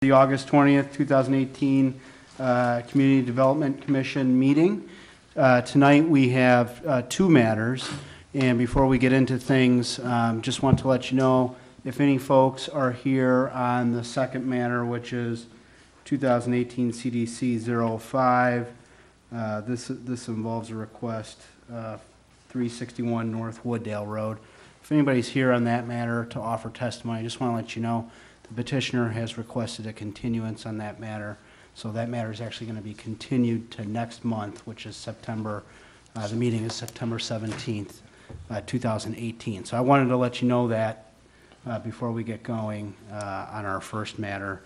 The August 20th, 2018 Community Development Commission meeting. Tonight we have two matters, and before we get into things, just want to let you know if any folks are here on the second matter, which is 2018 CDC 05. This involves a request, 361 North Wooddale Road. If anybody's here on that matter to offer testimony, I just want to let you know the petitioner has requested a continuance on that matter. So that matter is actually going to be continued to next month, which is September. The meeting is September 17th, 2018. So I wanted to let you know that before we get going on our first matter.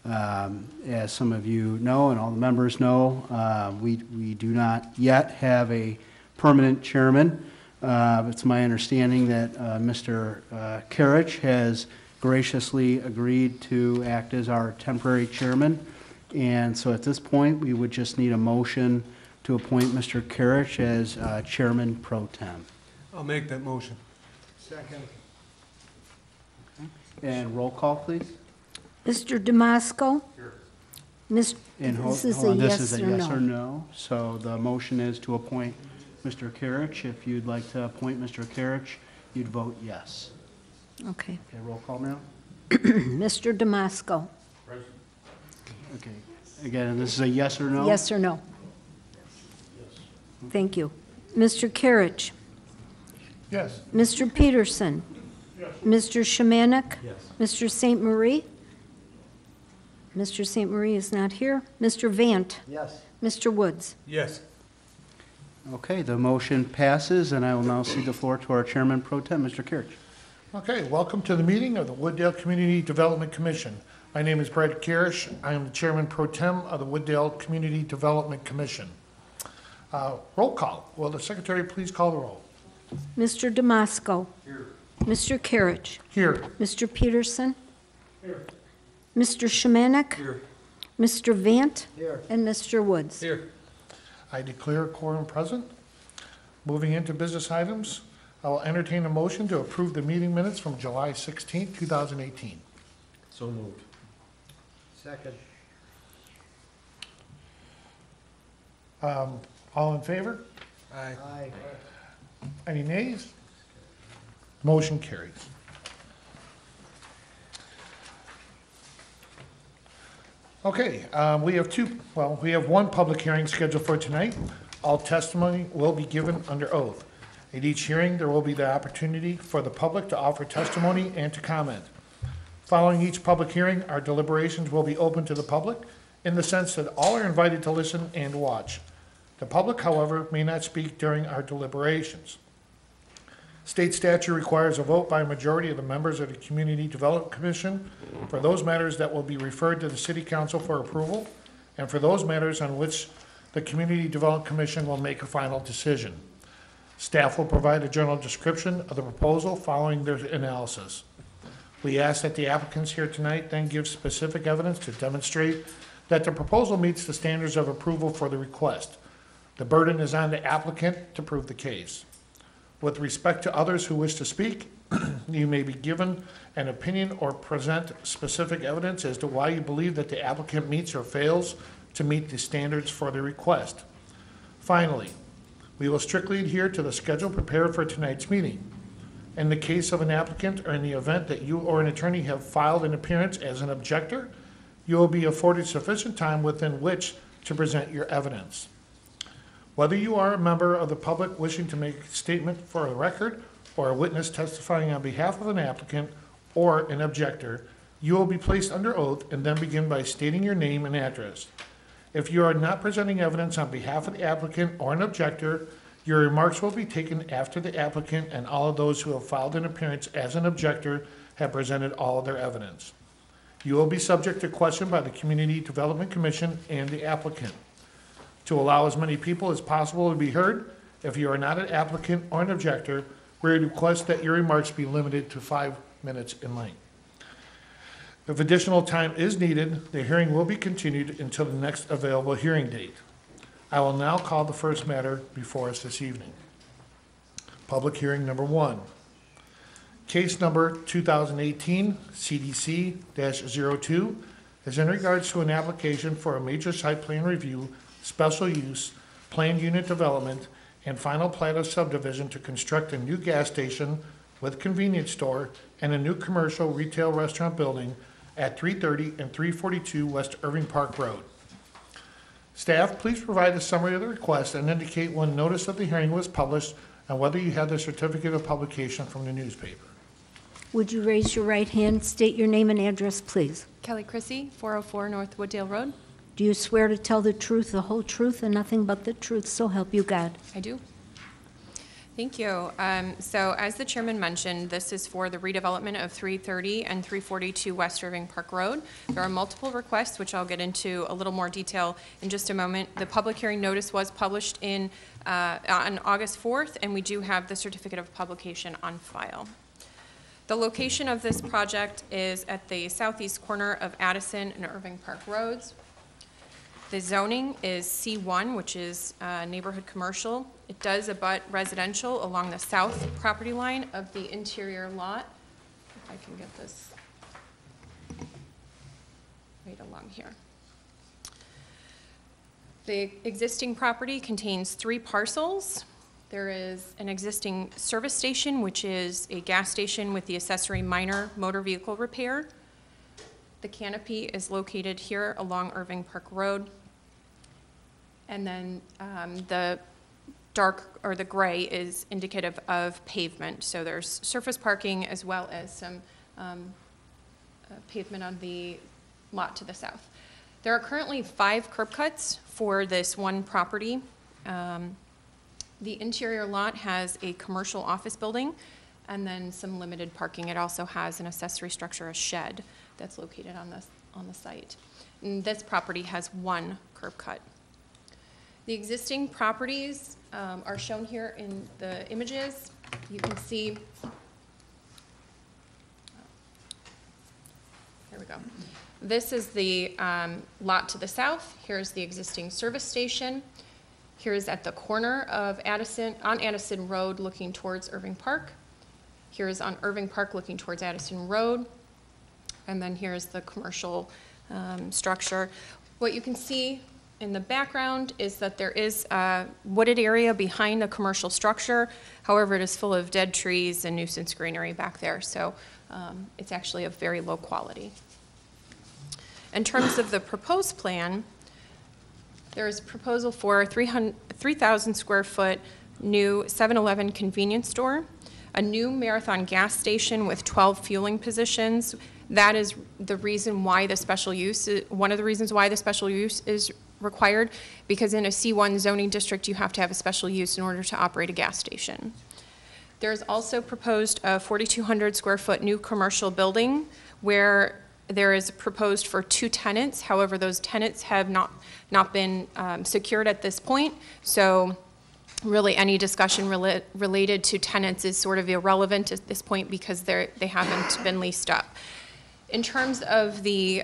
As some of you know and all the members know, we do not yet have a permanent chairman. It's my understanding that Mr. Carriage has graciously agreed to act as our temporary chairman. And so at this point, we would just need a motion to appoint Mr. Carriage as chairman pro tem. I'll make that motion. Second. Okay. And roll call, please. Mr. Damasco? Here. This is a yes or no. So the motion is to appoint Mr. Carriage. If you'd like to appoint Mr. Carriage, you'd vote yes. Okay. Okay, roll call now. Mr. Damasco? Present. Okay. Again, this is a yes or no? Yes or no? Yes. Thank you. Mr. Carriage? Yes. Mr. Peterson? Yes. Mr. Shamanic? Yes. Mr. St. Marie? Mr. St. Marie is not here. Mr. Vant? Yes. Mr. Woods? Yes. Okay, the motion passes, and I will now cede the floor to our chairman pro tem, Mr. Carriage. Okay, welcome to the meeting of the Wooddale Community Development Commission. My name is Brad Carriage. I am the chairman pro tem of the Wooddale Community Development Commission. Roll call. Will the secretary please call the roll? Mr. Damasco? Here. Mr. Carriage? Here. Mr. Peterson? Here. Mr. Shamanic? Here. Mr. Vant? Here. And Mr. Woods? Here. I declare quorum present. Moving into business items, I will entertain a motion to approve the meeting minutes from July 16, 2018. So moved. Second. All in favor? Aye. Aye. Any nays? Motion carries. Okay, we have one public hearing scheduled for tonight. All testimony will be given under oath. At each hearing, there will be the opportunity for the public to offer testimony and to comment. Following each public hearing, our deliberations will be open to the public in the sense that all are invited to listen and watch. The public, however, may not speak during our deliberations. State statute requires a vote by a majority of the members of the Community Development Commission for those matters that will be referred to the City Council for approval and for those matters on which the Community Development Commission will make a final decision. Staff will provide a general description of the proposal following their analysis. We ask that the applicants here tonight then give specific evidence to demonstrate that the proposal meets the standards of approval for the request. The burden is on the applicant to prove the case. With respect to others who wish to speak, you may be given an opinion or present specific evidence as to why you believe that the applicant meets or fails to meet the standards for the request. Finally, we will strictly adhere to the schedule prepared for tonight's meeting. In the case of an applicant or in the event that you or an attorney have filed an appearance as an objector, you will be afforded sufficient time within which to present your evidence. Whether you are a member of the public wishing to make a statement for the record or a witness testifying on behalf of an applicant or an objector, you will be placed under oath and then begin by stating your name and address. If you are not presenting evidence on behalf of the applicant or an objector, your remarks will be taken after the applicant and all of those who have filed an appearance as an objector have presented all of their evidence. You will be subject to question by the Community Development Commission and the applicant. To allow as many people as possible to be heard, if you are not an applicant or an objector, we request that your remarks be limited to 5 minutes in length. If additional time is needed, the hearing will be continued until the next available hearing date. I will now call the first matter before us this evening. Public hearing number 1. Case number 2018 CDC-02, is in regards to an application for a major site plan review, special use, planned unit development, and final plat of subdivision to construct a new gas station with convenience store and a new commercial retail restaurant building at 330 and 342 West Irving Park Road. Staff, please provide a summary of the request and indicate when notice of the hearing was published and whether you have the certificate of publication from the newspaper. Would you raise your right hand, state your name and address, please? Kelly Chrissy, 404 North Wooddale Road. Do you swear to tell the truth, the whole truth, and nothing but the truth, so help you God? I do. Thank you. So as the chairman mentioned, this is for the redevelopment of 330 and 342 West Irving Park Road. There are multiple requests, which I'll get into a little more detail in just a moment. The public hearing notice was published on August 4th, and we do have the certificate of publication on file. The location of this project is at the southeast corner of Addison and Irving Park Roads. The zoning is C1, which is neighborhood commercial. It does abut residential along the south property line of the interior lot. If I can get this right along here. The existing property contains 3 parcels. There is an existing service station, which is a gas station with the accessory minor motor vehicle repair. The canopy is located here along Irving Park Road. And then the dark, or the gray, is indicative of pavement. So there's surface parking as well as some pavement on the lot to the south. There are currently 5 curb cuts for this one property. The interior lot has a commercial office building and then some limited parking. It also has an accessory structure, a shed, that's located on the site. And this property has 1 curb cut. The existing properties are shown here in the images. You can see, there we go. This is the lot to the south. Here's the existing service station. Here's at the corner of Addison, on Addison Road looking towards Irving Park. Here's on Irving Park looking towards Addison Road. And then here's the commercial structure. What you can see in the background is that there is a wooded area behind the commercial structure. However, it is full of dead trees and nuisance greenery back there. So it's actually of very low quality. In terms of the proposed plan, there is a proposal for a 3,000 square foot new 7-Eleven convenience store, a new Marathon gas station with 12 fueling positions. That is the reason why the special use, one of the reasons why the special use is required, because in a C1 zoning district, you have to have a special use in order to operate a gas station. There's also proposed a 4,200 square foot new commercial building where there is proposed for 2 tenants. However, those tenants have not been secured at this point. So really any discussion related to tenants is sort of irrelevant at this point because they haven't been leased up. In terms of the,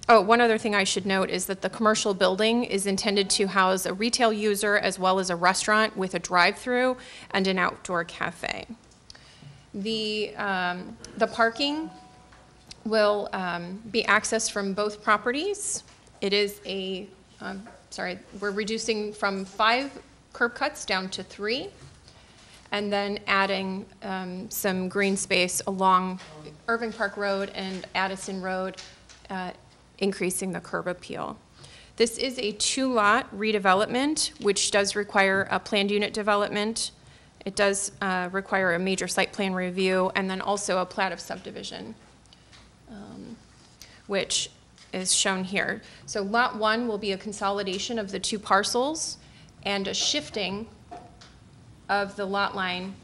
one other thing I should note is that the commercial building is intended to house a retail user as well as a restaurant with a drive-through and an outdoor cafe. The parking will be accessed from both properties. It is we're reducing from 5 curb cuts down to 3, and then adding some green space along Irving Park Road and Addison Road, increasing the curb appeal. This is a 2-lot redevelopment, which does require a planned unit development. It does require a major site plan review, and then also a plat of subdivision, which is shown here. So lot 1 will be a consolidation of the 2 parcels and a shifting of the lot line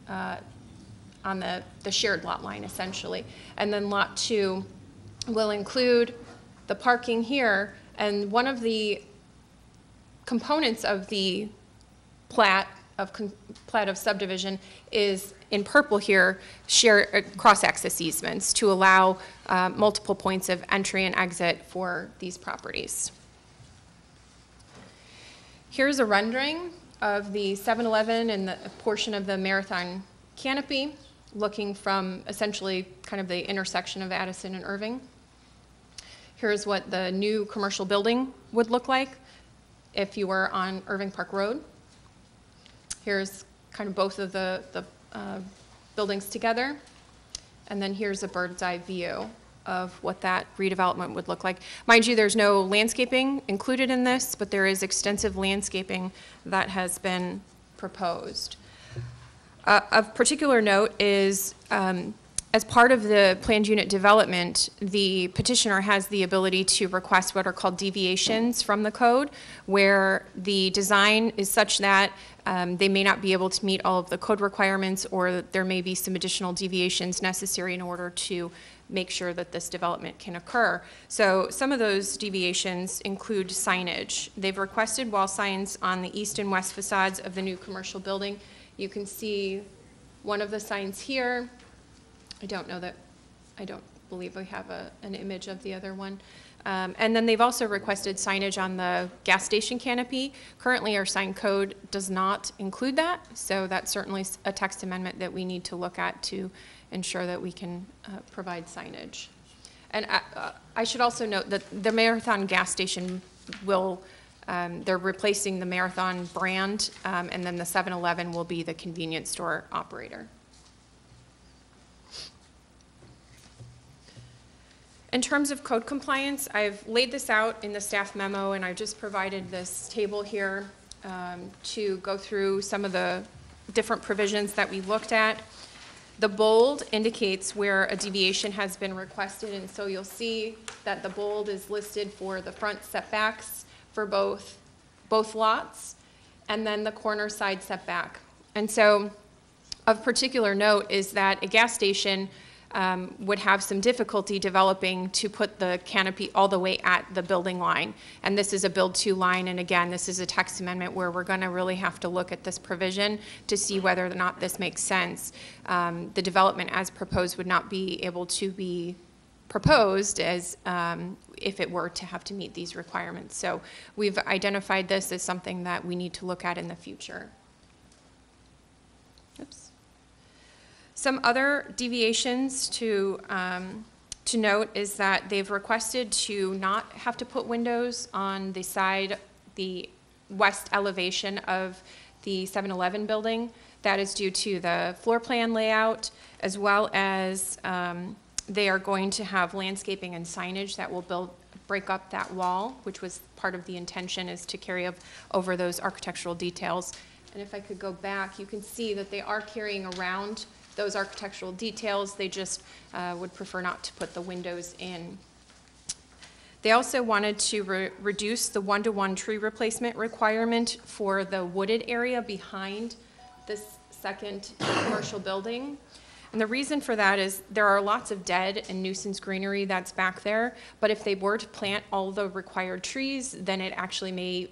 on the shared lot line, essentially. And then lot 2 will include the parking here, and one of the components of the plat of subdivision is in purple here, cross-access easements to allow multiple points of entry and exit for these properties. Here's a rendering of the 7-Eleven and the portion of the Marathon canopy, looking from essentially kind of the intersection of Addison and Irving. Here's what the new commercial building would look like if you were on Irving Park Road. Here's kind of both of the buildings together. And then here's a bird's eye view of what that redevelopment would look like. Mind you, there's no landscaping included in this, but there is extensive landscaping that has been proposed. Of particular note is, as part of the planned unit development, the petitioner has the ability to request what are called deviations from the code, where the design is such that they may not be able to meet all of the code requirements, or there may be some additional deviations necessary in order to make sure that this development can occur. So some of those deviations include signage. They've requested wall signs on the east and west facades of the new commercial building. You can see one of the signs here. I don't believe we have an image of the other one. And then they've also requested signage on the gas station canopy. Currently, our sign code does not include that, so that's certainly a text amendment that we need to look at to ensure that we can provide signage. And I should also note that the Marathon gas station will, they're replacing the Marathon brand, and then the 7-Eleven will be the convenience store operator. In terms of code compliance, I've laid this out in the staff memo, and I've just provided this table here to go through some of the different provisions that we looked at. The bold indicates where a deviation has been requested, and so you'll see that the bold is listed for the front setbacks for both lots, and then the corner side setback. And so of particular note is that a gas station would have some difficulty developing to put the canopy all the way at the building line. And this is a build-to line, and again, this is a text amendment where we're going to really have to look at this provision to see whether or not this makes sense. The development as proposed would not be able to be proposed as if it were to have to meet these requirements. So we've identified this as something that we need to look at in the future. Oops. Some other deviations to note is that they've requested to not have to put windows on the side, the west elevation of the 7-Eleven building. That is due to the floor plan layout, as well as they are going to have landscaping and signage that will break up that wall, which was part of the intention, is to carry over those architectural details. And if I could go back, you can see that they are carrying around those architectural details. They just would prefer not to put the windows in. They also wanted to reduce the 1-to-1 tree replacement requirement for the wooded area behind this second commercial building. And the reason for that is there are lots of dead and nuisance greenery that's back there, but if they were to plant all the required trees, then it actually may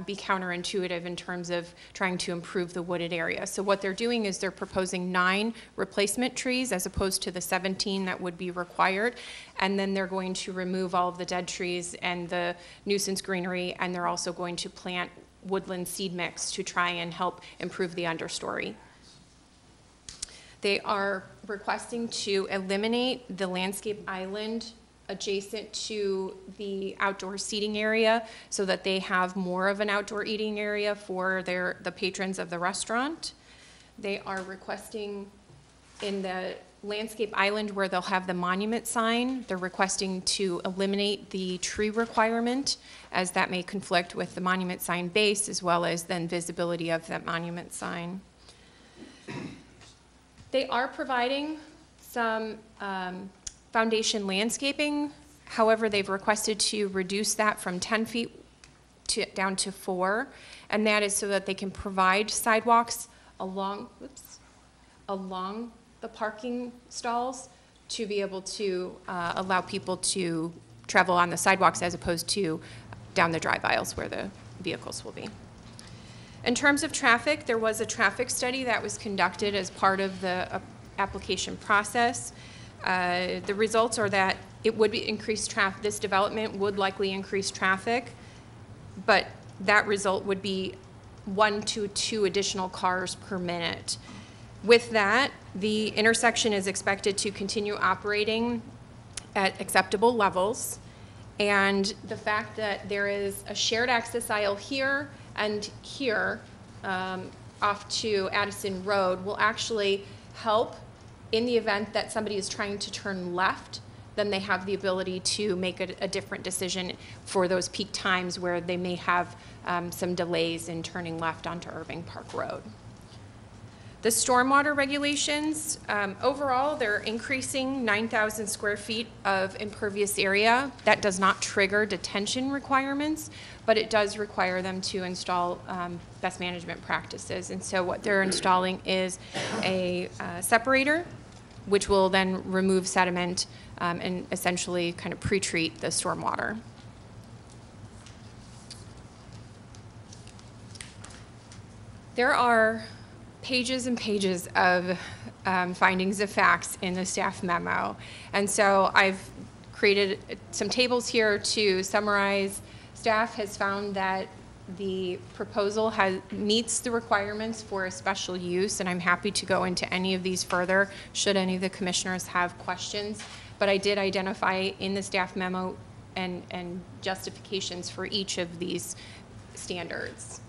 be counterintuitive in terms of trying to improve the wooded area. So what they're doing is they're proposing 9 replacement trees as opposed to the 17 that would be required. And then they're going to remove all of the dead trees and the nuisance greenery, and they're also going to plant woodland seed mix to try and help improve the understory. They are requesting to eliminate the landscape island adjacent to the outdoor seating area so that they have more of an outdoor eating area for the patrons of the restaurant. They are requesting in the landscape island where they'll have the monument sign, they're requesting to eliminate the tree requirement, as that may conflict with the monument sign base as well as then visibility of that monument sign. They are providing some foundation landscaping. However, they've requested to reduce that from 10 feet down to 4, and that is so that they can provide sidewalks along the parking stalls to be able to allow people to travel on the sidewalks as opposed to down the drive aisles where the vehicles will be. In terms of traffic, there was a traffic study that was conducted as part of the application process. The results are that it would be increased traffic. This development would likely increase traffic, but that result would be 1 to 2 additional cars per minute. With that, the intersection is expected to continue operating at acceptable levels, And the fact that there is a shared access aisle here and here off to Addison Road will actually help in the event that somebody is trying to turn left. Then they have the ability to make a different decision for those peak times where they may have some delays in turning left onto Irving Park Road. The stormwater regulations, overall, they're increasing 9,000 square feet of impervious area. That does not trigger detention requirements, but it does require them to install best management practices. And so what they're installing is a separator, which will then remove sediment and essentially kind of pre-treat the stormwater. There are pages and pages of findings of facts in the staff memo. And so I've created some tables here to summarize. Staff has found that the proposal meets the requirements for a special use, and I'm happy to go into any of these further should any of the commissioners have questions. But I did identify in the staff memo and justifications for each of these standards.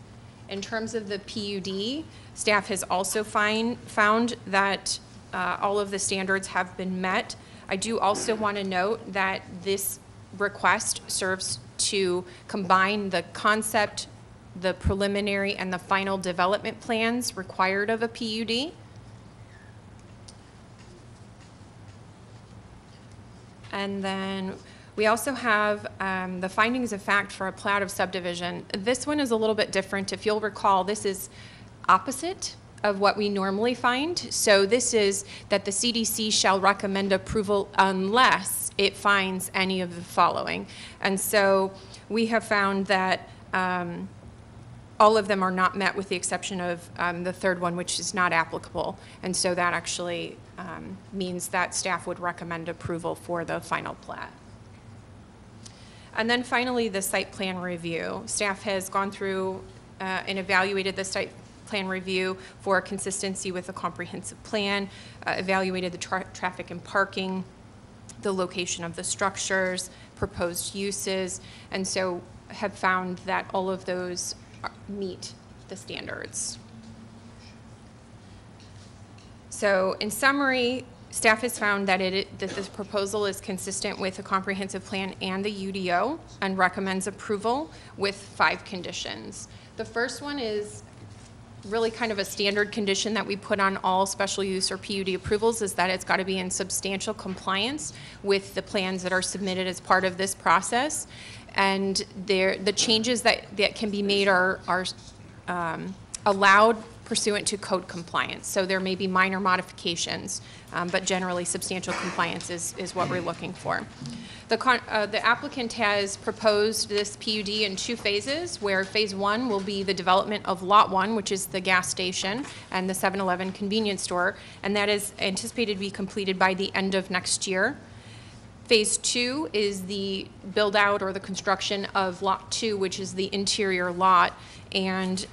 In terms of the PUD, staff has also found that all of the standards have been met. I do also want to note that this request serves to combine the concept, the preliminary, and the final development plans required of a PUD. And then we also have the findings of fact for a plat of subdivision. This one is a little bit different. If you'll recall, this is opposite of what we normally find. So this is that the CDC shall recommend approval unless it finds any of the following. And so we have found that all of them are not met with the exception of the third one, which is not applicable. And so that actually means that staff would recommend approval for the final plat. And then finally, the site plan review. Staff has gone through and evaluated the site plan review for consistency with a comprehensive plan, evaluated the traffic and parking, the location of the structures, proposed uses, and so have found that all of those meet the standards. So in summary, staff has found that that this proposal is consistent with a comprehensive plan and the UDO and recommends approval with 5 conditions. The first one is really kind of a standard condition that we put on all special use or PUD approvals, is that it's got to be in substantial compliance with the plans that are submitted as part of this process. And the changes that can be made are allowed pursuant to code compliance. So there may be minor modifications, but generally substantial compliance is what we're looking for. The applicant has proposed this PUD in 2 phases, where phase 1 will be the development of lot 1, which is the gas station and the 7-Eleven convenience store, and that is anticipated to be completed by the end of next year. Phase 2 is the build out or the construction of lot 2, which is the interior lot, and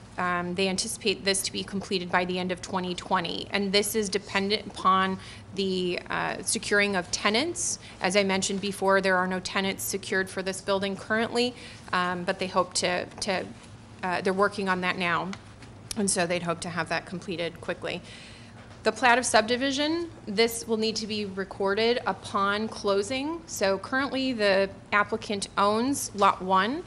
they anticipate this to be completed by the end of 2020. And this is dependent upon the securing of tenants. As I mentioned before, there are no tenants secured for this building currently, but they hope they're working on that now. And so they'd hope to have that completed quickly. The plat of subdivision, this will need to be recorded upon closing. So currently the applicant owns lot 1,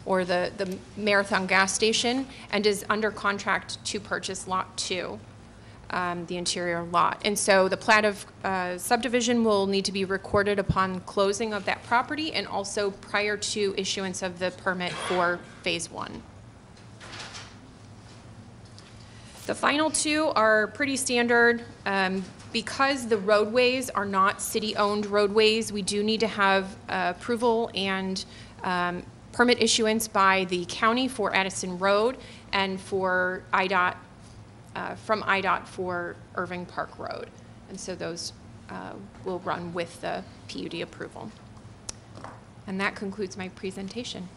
or the Marathon gas station, and is under contract to purchase lot 2, the interior lot. And so the plat of subdivision will need to be recorded upon closing of that property and also prior to issuance of the permit for phase 1. The final 2 are pretty standard. Because the roadways are not city-owned roadways, we do need to have approval and permit issuance by the county for Addison Road and for IDOT, from IDOT for Irving Park Road. And so those will run with the PUD approval. And that concludes my presentation.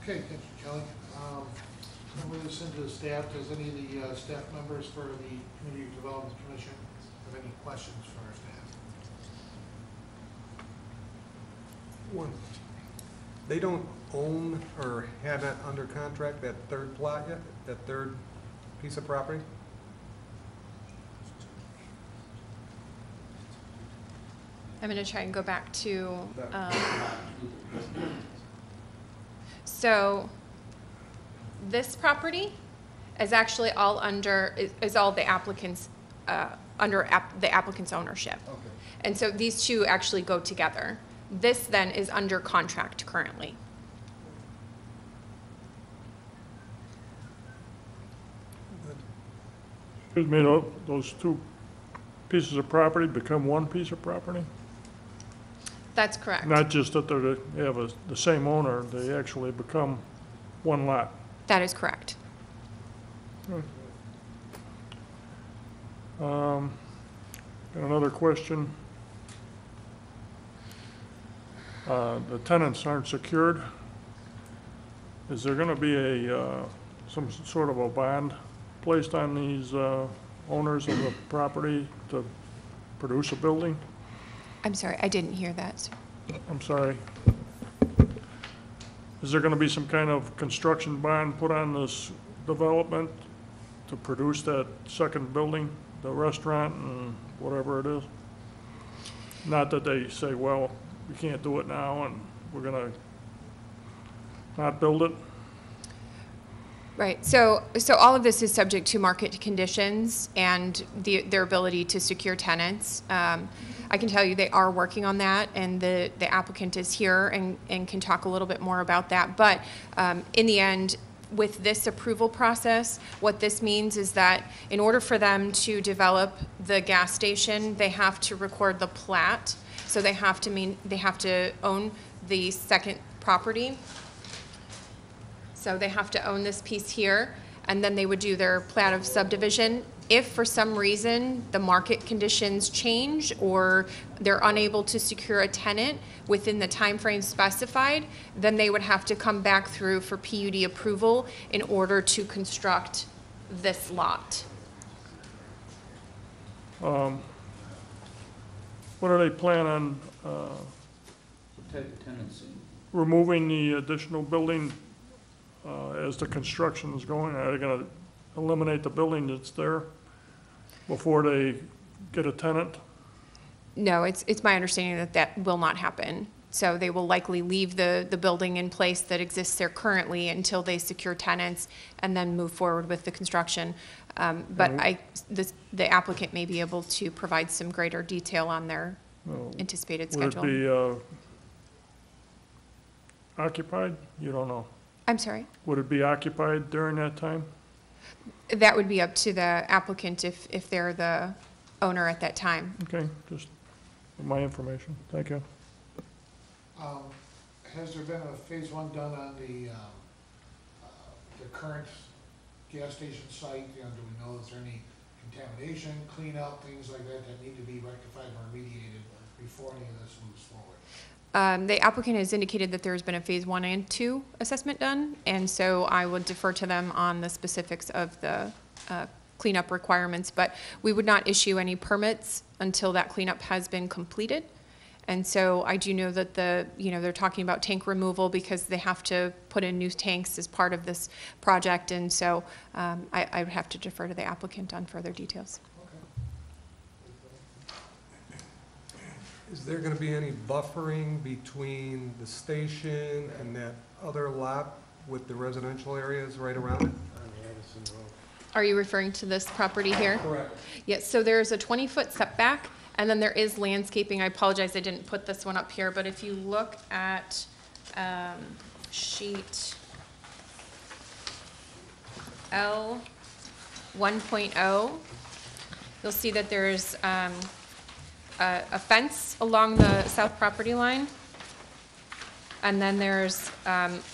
Okay, thank you, Kelly. I'll move this into the staff. Does any of the staff members for the Community Development Commission have any questions for our staff? One, they don't own or have it under contract, that third plot yet, that third piece of property? I'm going to try and go back to, so this property is actually all under, is all the applicants, under the applicant's ownership. Okay. And so these two actually go together. This then is under contract currently. Excuse me, those two pieces of property become one piece of property? That's correct. Not just that they have the same owner, they actually become one lot. That is correct. Got another question. The tenants aren't secured. Is there gonna be some sort of a bond placed on these owners of the property to produce a building? I'm sorry, I didn't hear that. I'm sorry. Is there gonna be some kind of construction bond put on this development to produce that second building, the restaurant and whatever it is? Not that they say, well, we can't do it now and we're gonna not build it? Right, so all of this is subject to market conditions and their ability to secure tenants. I can tell you they are working on that, and the applicant is here and can talk a little bit more about that. But in the end, with this approval process, what this means is that in order for them to develop the gas station, they have to record the plat. So they have to own the second property. So they have to own this piece here, and then they would do their plat of subdivision. If for some reason the market conditions change or they're unable to secure a tenant within the time frame specified, then they would have to come back through for PUD approval in order to construct this lot. What do they plan on What type of tenancy? removing the additional building as the construction is going? Are they gonna eliminate the building that's there before they get a tenant? No, it's my understanding that that will not happen. So they will likely leave the building in place that exists there currently until they secure tenants and then move forward with the construction. But the applicant may be able to provide some greater detail on their anticipated schedule. Would it be occupied? You don't know. I'm sorry? Would it be occupied during that time? That would be up to the applicant if they're the owner at that time. Okay, just for my information. Thank you. Has there been a phase one done on the current gas station site? You know, do we know, is there any contamination, cleanup, things like that that need to be rectified or remediated before any of this moves forward? The applicant has indicated that there's been a phase 1 and 2 assessment done, and so I would defer to them on the specifics of the cleanup requirements, but we would not issue any permits until that cleanup has been completed. And so I do know that they're talking about tank removal because they have to put in new tanks as part of this project, and so I would have to defer to the applicant on further details. Is there gonna be any buffering between the station and that other lot with the residential areas right around it? Are you referring to this property here? Correct. Yes, so there's a 20-foot setback, and then there is landscaping. I apologize, I didn't put this one up here, but if you look at sheet L 1.0, you'll see that there's a fence along the south property line, and then there's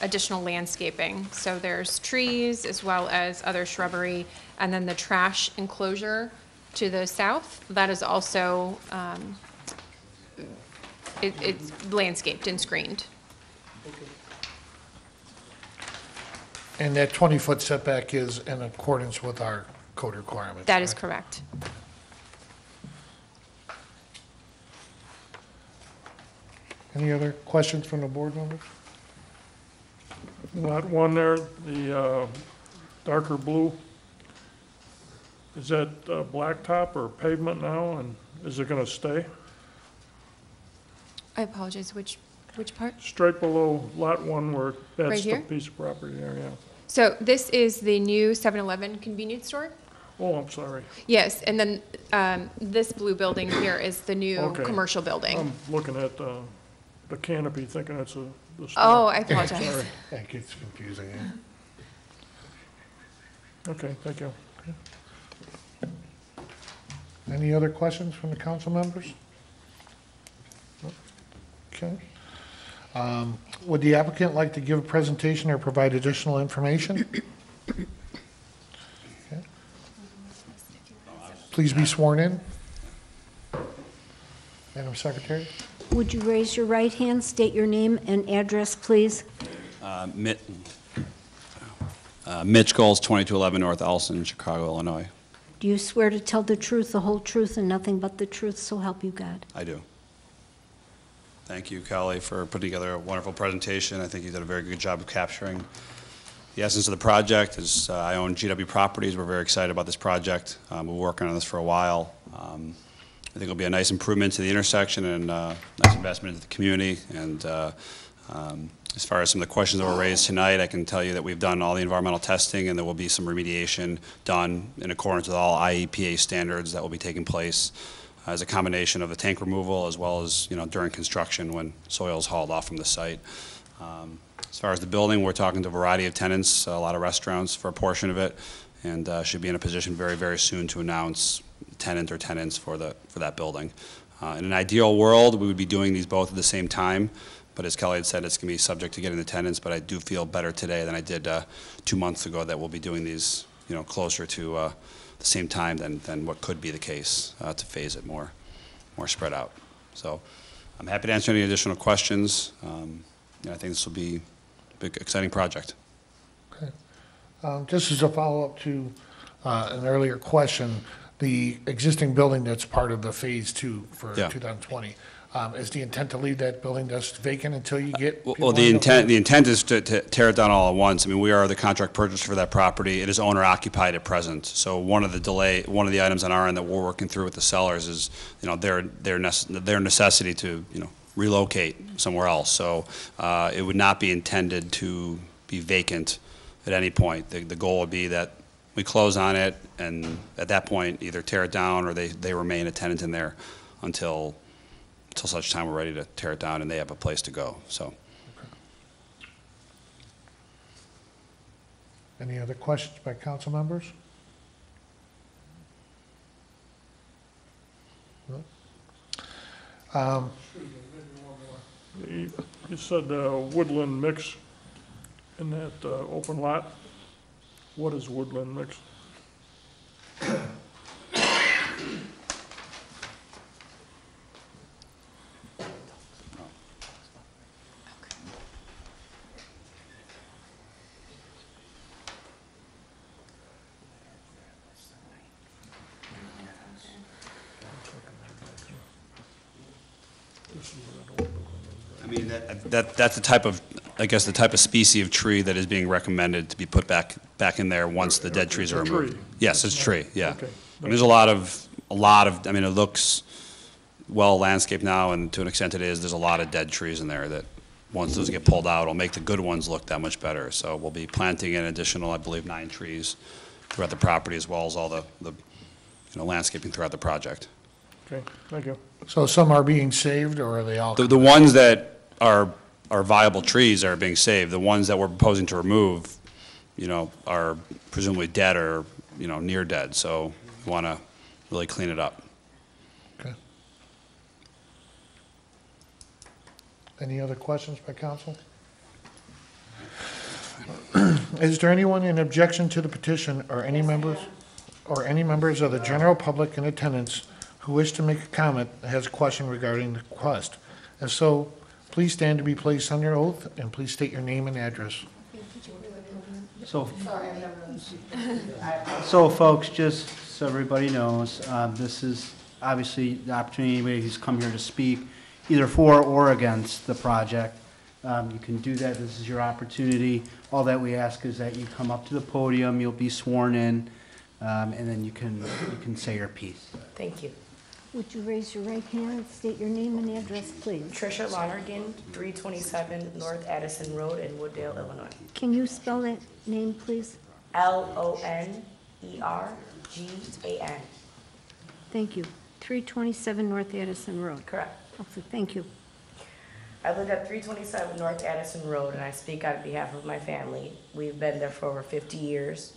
additional landscaping. So there's trees as well as other shrubbery, and then the trash enclosure to the south, that is also, it's landscaped and screened. And that 20-foot setback is in accordance with our code requirements? That is right? correct. Any Any other questions from the board members? Lot 1 there, the darker blue, is that blacktop or pavement now, and is it going to stay? I apologize, which part? Straight below Lot 1 where Right that's the here? piece of property there, yeah. So this is the new 7-Eleven convenience store? Oh, I'm sorry. Yes, and then this blue building here is the new Okay. commercial building. I'm looking at the canopy thinking it's the store. Oh, I apologize. Sorry. That gets confusing. Okay, thank you. Any other questions from the council members? Okay. Would the applicant like to give a presentation or provide additional information? Okay. Please be sworn in. Madam Secretary? Would you raise your right hand, state your name and address, please? Mitch Goals, 2211 North Allison, Chicago, Illinois. Do you swear to tell the truth, the whole truth, and nothing but the truth, so help you God? I do. Thank you, Kelly, for putting together a wonderful presentation. I think you did a very good job of capturing the essence of the project. As I own GW Properties, we're very excited about this project. We're working on this for a while. I think it'll be a nice improvement to the intersection and nice investment into the community. And as far as some of the questions that were raised tonight, I can tell you that we've done all the environmental testing and there will be some remediation done in accordance with all IEPA standards that will be taking place as a combination of the tank removal as well as, during construction when soil is hauled off from the site. As far as the building, we're talking to a variety of tenants, a lot of restaurants for a portion of it, and should be in a position very, very soon to announce tenant or tenants for that building. In an ideal world, we would be doing these both at the same time, but as Kelly had said, it's going to be subject to getting the tenants, but I do feel better today than I did 2 months ago that we'll be doing these, closer to the same time than what could be the case to phase it more spread out. So I'm happy to answer any additional questions. I think this will be a big, exciting project. Okay. Just as a follow-up to an earlier question, the existing building that's part of the Phase 2 for Yeah. 2020, is the intent to leave that building just vacant until you get? Well, people the in intent is to tear it down all at once. I mean, we are the contract purchaser for that property. It is owner occupied at present. So one of the items on our end that we're working through with the sellers is, their necessity to, relocate somewhere else. So it would not be intended to be vacant at any point. The goal would be that we close on it, and at that point, either tear it down or they remain a tenant in there until such time we're ready to tear it down and they have a place to go. So. Any other questions by council members? No? You said woodland mix in that open lot. What is woodland mix? I mean, that's the type of, I guess, the type of species of tree that is being recommended to be put back in there once the dead trees are It's a removed. tree. Yes, it's a tree, yeah. Okay. And there's a lot of, I mean, it looks well landscaped now, and to an extent it is, there's a lot of dead trees in there that, once those get pulled out, will make the good ones look that much better. So we'll be planting an additional, I believe, 9 trees throughout the property, as well as all the landscaping throughout the project. Okay, thank you. So some are being saved, or are they all? The ones that are viable trees are being saved. The ones that we're proposing to remove, are presumably dead or, near dead. So we want to really clean it up. Okay. Any other questions by council? Is there anyone in objection to the petition or any members of the general public in attendance who wish to make a comment that has a question regarding the request? If so, please stand to be placed on your oath, and please state your name and address. So folks, just so everybody knows, this is obviously the opportunity, anybody who's come here to speak, either for or against the project, you can do that. This is your opportunity. All that we ask is that you come up to the podium, you'll be sworn in, and then you can say your piece. Thank you. Would you raise your right hand and state your name and address, please? Tricia Lonergan, 327 North Addison Road in Wooddale, Illinois. Can you spell that name, please? Lonergan. Thank you. 327 North Addison Road. Correct. Okay, thank you. I live at 327 North Addison Road, and I speak on behalf of my family. We've been there for over 50 years.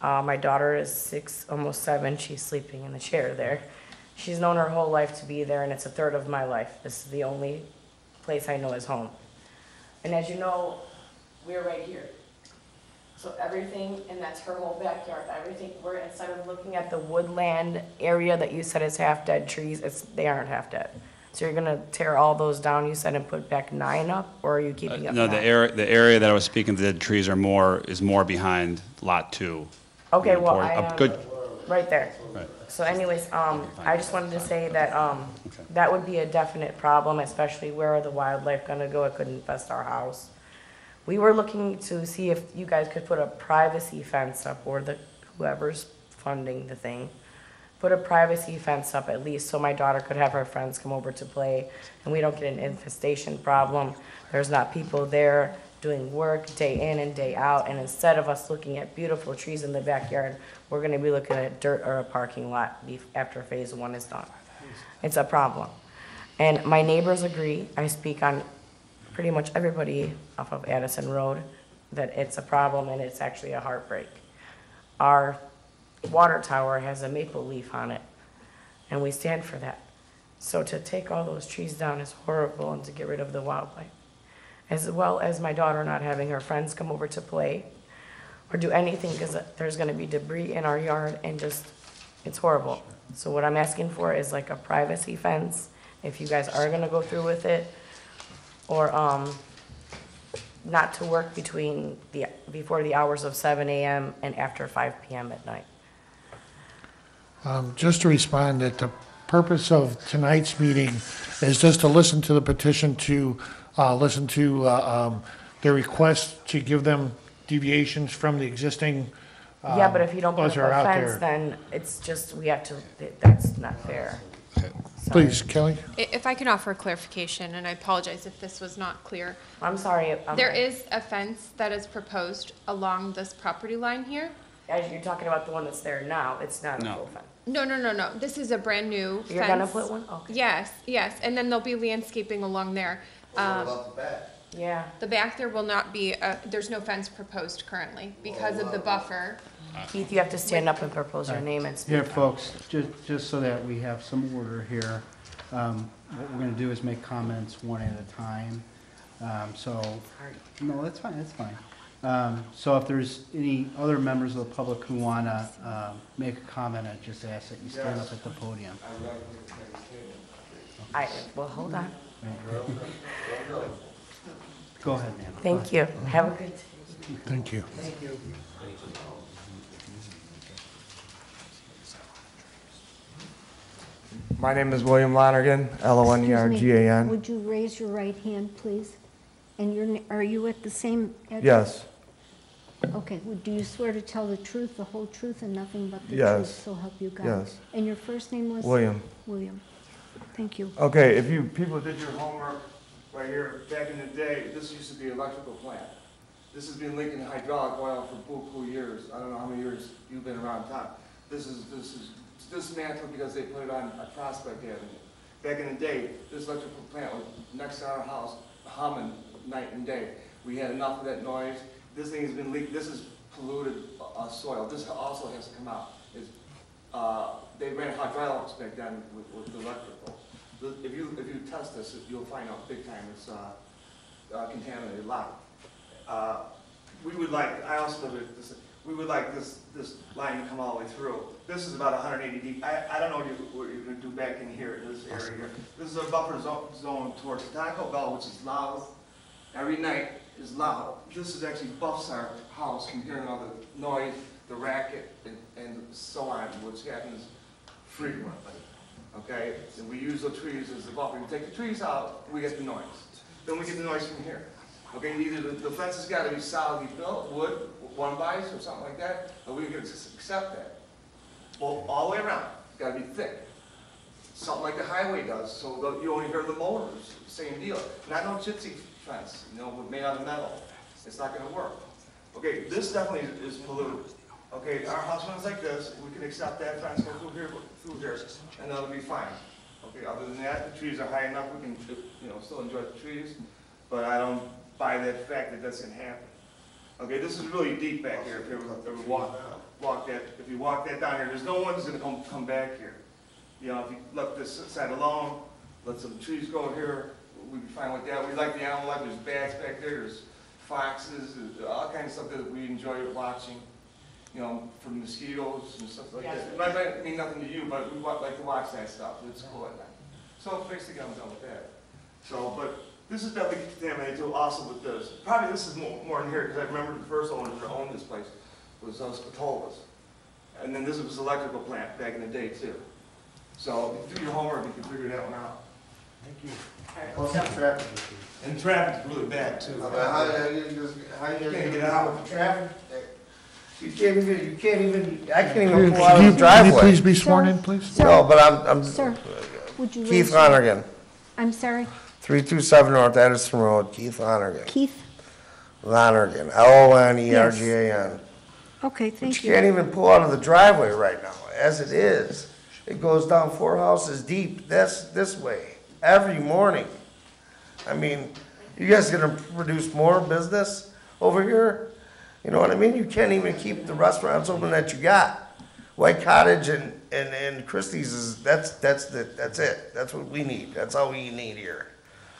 My daughter is 6, almost 7. She's sleeping in the chair there. She's known her whole life to be there, and it's a third of my life. This is the only place I know is home. And as you know, we're right here. So everything, and that's her whole backyard, everything, we're, instead of looking at the woodland area that you said is half-dead trees, they aren't half-dead. So you're gonna tear all those down, you said, and put back 9 up, or are you keeping up 9? No, the area that I was speaking, the trees are more behind Lot 2. Okay, well, Good, right there. right. So anyways, I just wanted to say that, that would be a definite problem, especially where are the wildlife gonna go? It could infest our house. We were looking to see if you guys could put a privacy fence up, or whoever's funding the thing, put a privacy fence up at least so my daughter could have her friends come over to play and we don't get an infestation problem. There's not people there doing work day in and day out, and instead of us looking at beautiful trees in the backyard, we're gonna be looking at dirt or a parking lot after phase 1 is done. It's a problem. And my neighbors agree. I speak on pretty much everybody off of Addison Road that it's a problem, and it's actually a heartbreak. Our water tower has a maple leaf on it, and we stand for that. So to take all those trees down is horrible, and to get rid of the wildlife, as well as my daughter not having her friends come over to play or do anything, because there's gonna be debris in our yard, and just, it's horrible. So what I'm asking for is like a privacy fence, if you guys are gonna go through with it, or not to work before the hours of 7 a.m. and after 5 p.m. at night. Just to respond, that the purpose of tonight's meeting is just to listen to the petition, to listen to their request to give them deviations from the existing Yeah, but if you don't put laws up that are a out fence, there. then it's just, we have to, that's not fair. Sorry. Please, Kelly? If I can offer clarification, and I apologize if this was not clear. I'm sorry. There is a fence that is proposed along this property line here. As you're talking about the one that's there now, it's not a No. full fence. No. This is a brand new fence. You're gonna put one? Okay. Yes, and then there'll be landscaping along there. Yeah. The back there will not be, there's no fence proposed currently because of the buffer. Keith, you have to stand up and propose your name and speak. Here, folks, just so that we have some order here, what we're gonna do is make comments one at a time. No, that's fine. So if there's any other members of the public who wanna make a comment, I just ask that you stand up at the podium. Well, hold on. Go ahead, ma'am. Thank you. Have a good day. Thank you. My name is William Lonergan, Excuse me. Lonergan. Would you raise your right hand, please? And are you at the same address? Yes, Okay, well, do you swear to tell the truth, the whole truth, and nothing but the Yes. truth, so help you God? Yes. And your first name was? William. William. Thank you. Okay, if you people did your homework right here, back in the day, this used to be an electrical plant. This has been leaking hydraulic oil for buku years. I don't know how many years you've been around town. This is dismantled because they put it on a Prospect Avenue. Back in the day, this electrical plant was next to our house, humming night and day. We had enough of that noise. This thing has been leaked. This is polluted soil. This also has to come out. They ran hydraulics back then with the electrical. If you test this, you'll find out big time it's contaminated a lot. We would like, I also live with this, we would like this line to come all the way through. This is about 180 deep. I don't know what you're going to do back in here, in this area here. This is a buffer zone towards Taco Bell, which is loud. Every night is loud. This is actually buffs our house from hearing all the noise, the racket, and so on, which happens frequently. okay? And we use the trees as the buffer. We take the trees out, we get the noise. Then we get the noise from here. Okay, either the fence has got to be solidly built, wood, one bice or something like that, or we can just accept that. Well, all the way around, it's got to be thick. Something like the highway does, so you only hear the motors, same deal. Not no gypsy fence, you know, made out of metal. It's not going to work. Okay, this definitely is polluted. Okay, our house runs like this, we can accept that fence, go through here, and that'll be fine. Okay, other than that, the trees are high enough, we can, you know, still enjoy the trees, but I don't buy that fact that that's going to happen. Okay, this is really deep back here. If you ever walk that down here, there's no one that's going to come back here. You know, if you left this side alone, let some trees grow here, we'd be fine with that. We like the animal life. There's bats back there. There's foxes. There's all kinds of stuff that we enjoy watching. You know, from mosquitoes and stuff like that. It might mean nothing to you, but we like to watch that stuff. It's cool at night. So basically, I'm done with that. So, but this is definitely contaminated too. Also with this, probably this is more in here because I remember the first owners that owned this place was Spatolas, and then this was electrical plant back in the day too. So if you do your homework, you can figure that one out. Thank you. What's up, traffic? And traffic's really bad too. How you Can't get out with the traffic. I can't even pull out Could of you the driveway. please be sworn in, please? Sir. No, but I'm Sir, would you Keith raise your- Lonergan, I'm sorry, 327 North Addison Road, Keith Lonergan. Keith? Lonergan, Lonergan. Okay, But thank you can't even pull out of the driveway right now, as it is. It goes down 4 houses deep, this way, every morning. I mean, you guys gonna produce more business over here? You know what I mean? You can't even keep the restaurants open that you got. White Cottage and Christie's is, that's it. That's what we need. That's all we need here.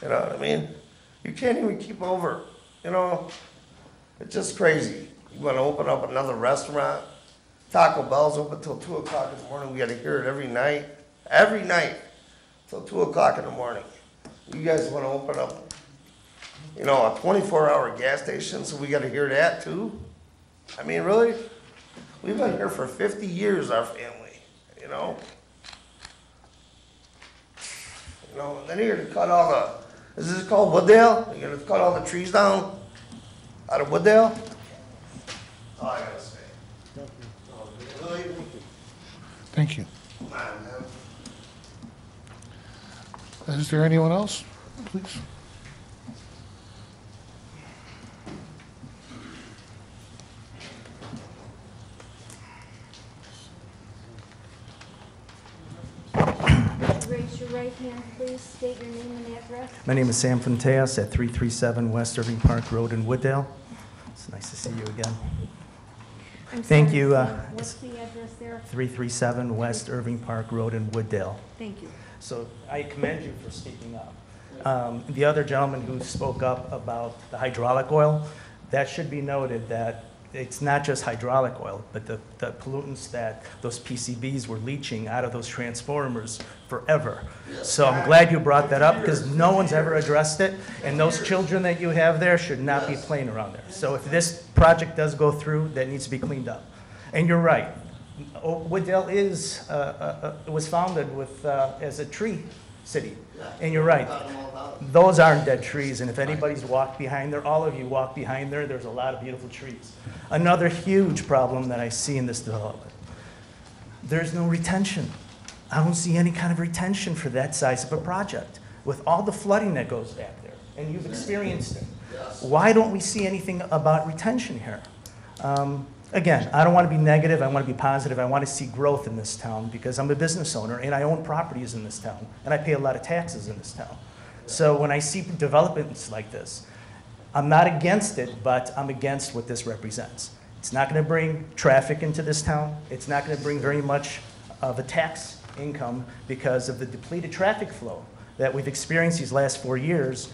You know what I mean? You can't even keep over, you know? It's just crazy. You wanna open up another restaurant? Taco Bell's open till 2 o'clock in the morning. We gotta hear it every night till 2 o'clock in the morning. You guys wanna open up, you know, a 24-hour gas station, so we gotta hear that too? I mean, really? We've been here for 50 years, our family, you know? You know, and then you're gonna cut all the, is this called Wooddale? You're gonna cut all the trees down out of Wooddale? That's all I gotta say. Really? Thank you. Come on, man. Is there anyone else, please? Raise your right hand, please. State your name and address. My name is Sam Fonteas at 337 West Irving Park Road in Wooddale. It's nice to see you again. I'm Thank sorry, you, sir. What's the address there? 337 West Irving Park Road in Wooddale. Thank you. So I commend you for speaking up. The other gentleman who spoke up about the hydraulic oil, that should be noted that it's not just hydraulic oil, but the pollutants that those PCBs were leaching out of those transformers forever. So I'm glad you brought that up because no one's ever addressed it, and those children that you have there should not be playing around there. So if this project does go through, that needs to be cleaned up. And you're right, Wooddale is, was founded with, as a tree city. And you're right, those aren't dead trees, and if anybody's walked behind there, all of you walk behind there, there's a lot of beautiful trees. Another huge problem that I see in this development, there's no retention. I don't see any kind of retention for that size of a project, with all the flooding that goes back there, and you've experienced it. Why don't we see anything about retention here? Again, I don't want to be negative, I want to be positive, I want to see growth in this town because I'm a business owner and I own properties in this town and I pay a lot of taxes in this town. So when I see developments like this, I'm not against it, but I'm against what this represents. It's not going to bring traffic into this town, it's not going to bring very much of a tax income because of the depleted traffic flow that we've experienced these last 4 years.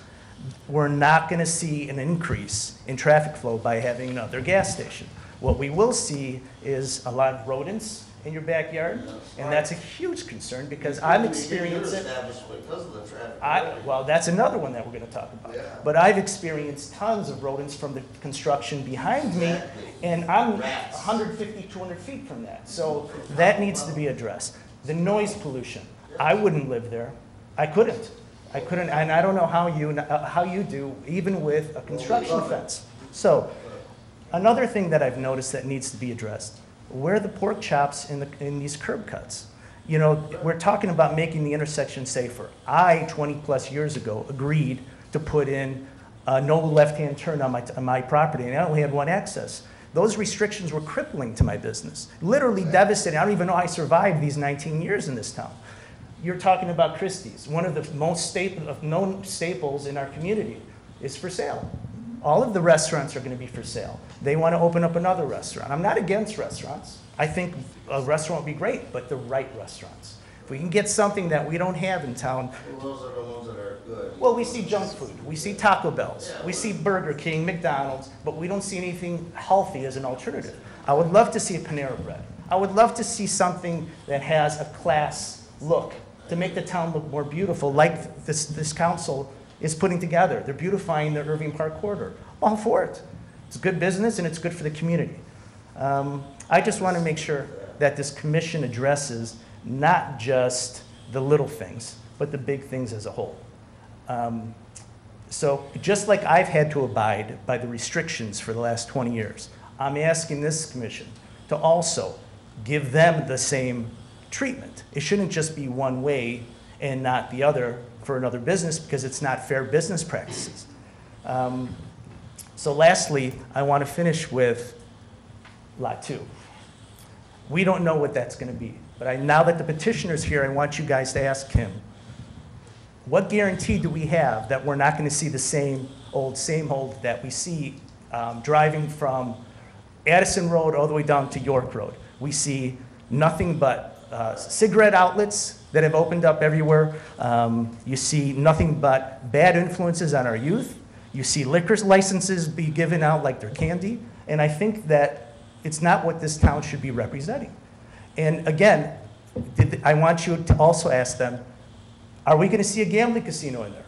We're not going to see an increase in traffic flow by having another gas station. What we will see is a lot of rodents in your backyard, and that's a huge concern because I'm experiencing it. Well, that's another one that we're going to talk about. Yeah. But I've experienced tons of rodents from the construction behind me, and I'm 150, 200 feet from that. So that needs to be addressed. The noise pollution. I wouldn't live there. I couldn't, and I don't know how you do, even with a construction fence. So, another thing that I've noticed that needs to be addressed, where are the pork chops in these curb cuts? You know, we're talking about making the intersection safer. 20+ years ago, agreed to put in no left-hand turn on my property, and I only had one access. Those restrictions were crippling to my business, literally devastating. I don't even know how I survived these 19 years in this town. You're talking about Christie's, one of the most known staples in our community is for sale. All of the restaurants are going to be for sale. They want to open up another restaurant. I'm not against restaurants. I think a restaurant would be great, but the right restaurants. If we can get something that we don't have in town. Well, those are the ones that are good. Well, we see junk food. We see Taco Bells. We see Burger King, McDonald's, but we don't see anything healthy as an alternative. I would love to see a Panera Bread. I would love to see something that has a class look to make the town look more beautiful, like this council is putting together. They're beautifying the Irving Park corridor. All for it. It's good business and it's good for the community. I just want to make sure that this commission addresses not just the little things, but the big things as a whole. So just like I've had to abide by the restrictions for the last 20 years, I'm asking this commission to also give them the same treatment. It shouldn't just be one way and not the other for another business, because it's not fair business practices. So lastly, I want to finish with Lot 2. We don't know what that's going to be, but now that the petitioner's here, I want you guys to ask him, what guarantee do we have that we're not going to see the same old that we see driving from Addison Road all the way down to York Road? We see nothing but cigarette outlets that have opened up everywhere. You see nothing but bad influences on our youth. You see liquor licenses be given out like they're candy. And I think that it's not what this town should be representing. And again, I want you to also ask them, are we going to see a gambling casino in there?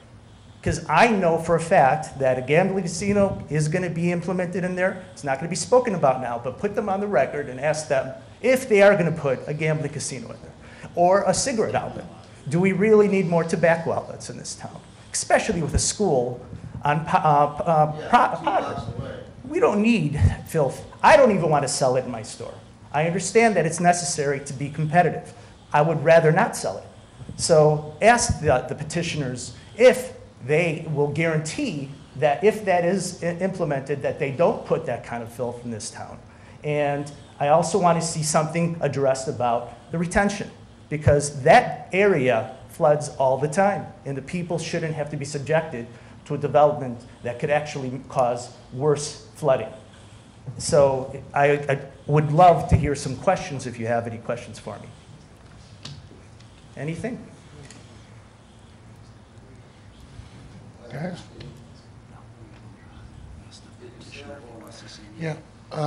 Because I know for a fact that a gambling casino is going to be implemented in there. It's not going to be spoken about now, but put them on the record and ask them if they are going to put a gambling casino in there. Or a cigarette outlet. Do we really need more tobacco outlets in this town? Especially with a school on Potter. We don't need filth. I don't even want to sell it in my store. I understand that it's necessary to be competitive. I would rather not sell it. So ask the petitioners if they will guarantee that if that is implemented, that they don't put that kind of filth in this town. And I also want to see something addressed about the retention, because that area floods all the time, and the people shouldn't have to be subjected to a development that could actually cause worse flooding. So I would love to hear some questions if you have any questions for me. Anything? Okay. Yeah.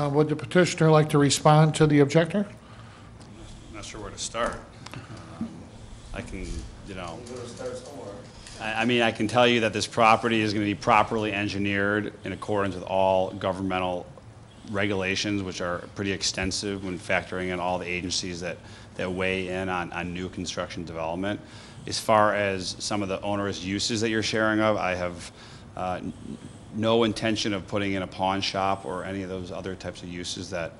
Would the petitioner like to respond to the objector? I'm not sure where to start. I can, I mean, I can tell you that this property is going to be properly engineered in accordance with all governmental regulations, which are pretty extensive when factoring in all the agencies that weigh in on new construction development. As far as some of the onerous uses that you're sharing of, I have no intention of putting in a pawn shop or any of those other types of uses that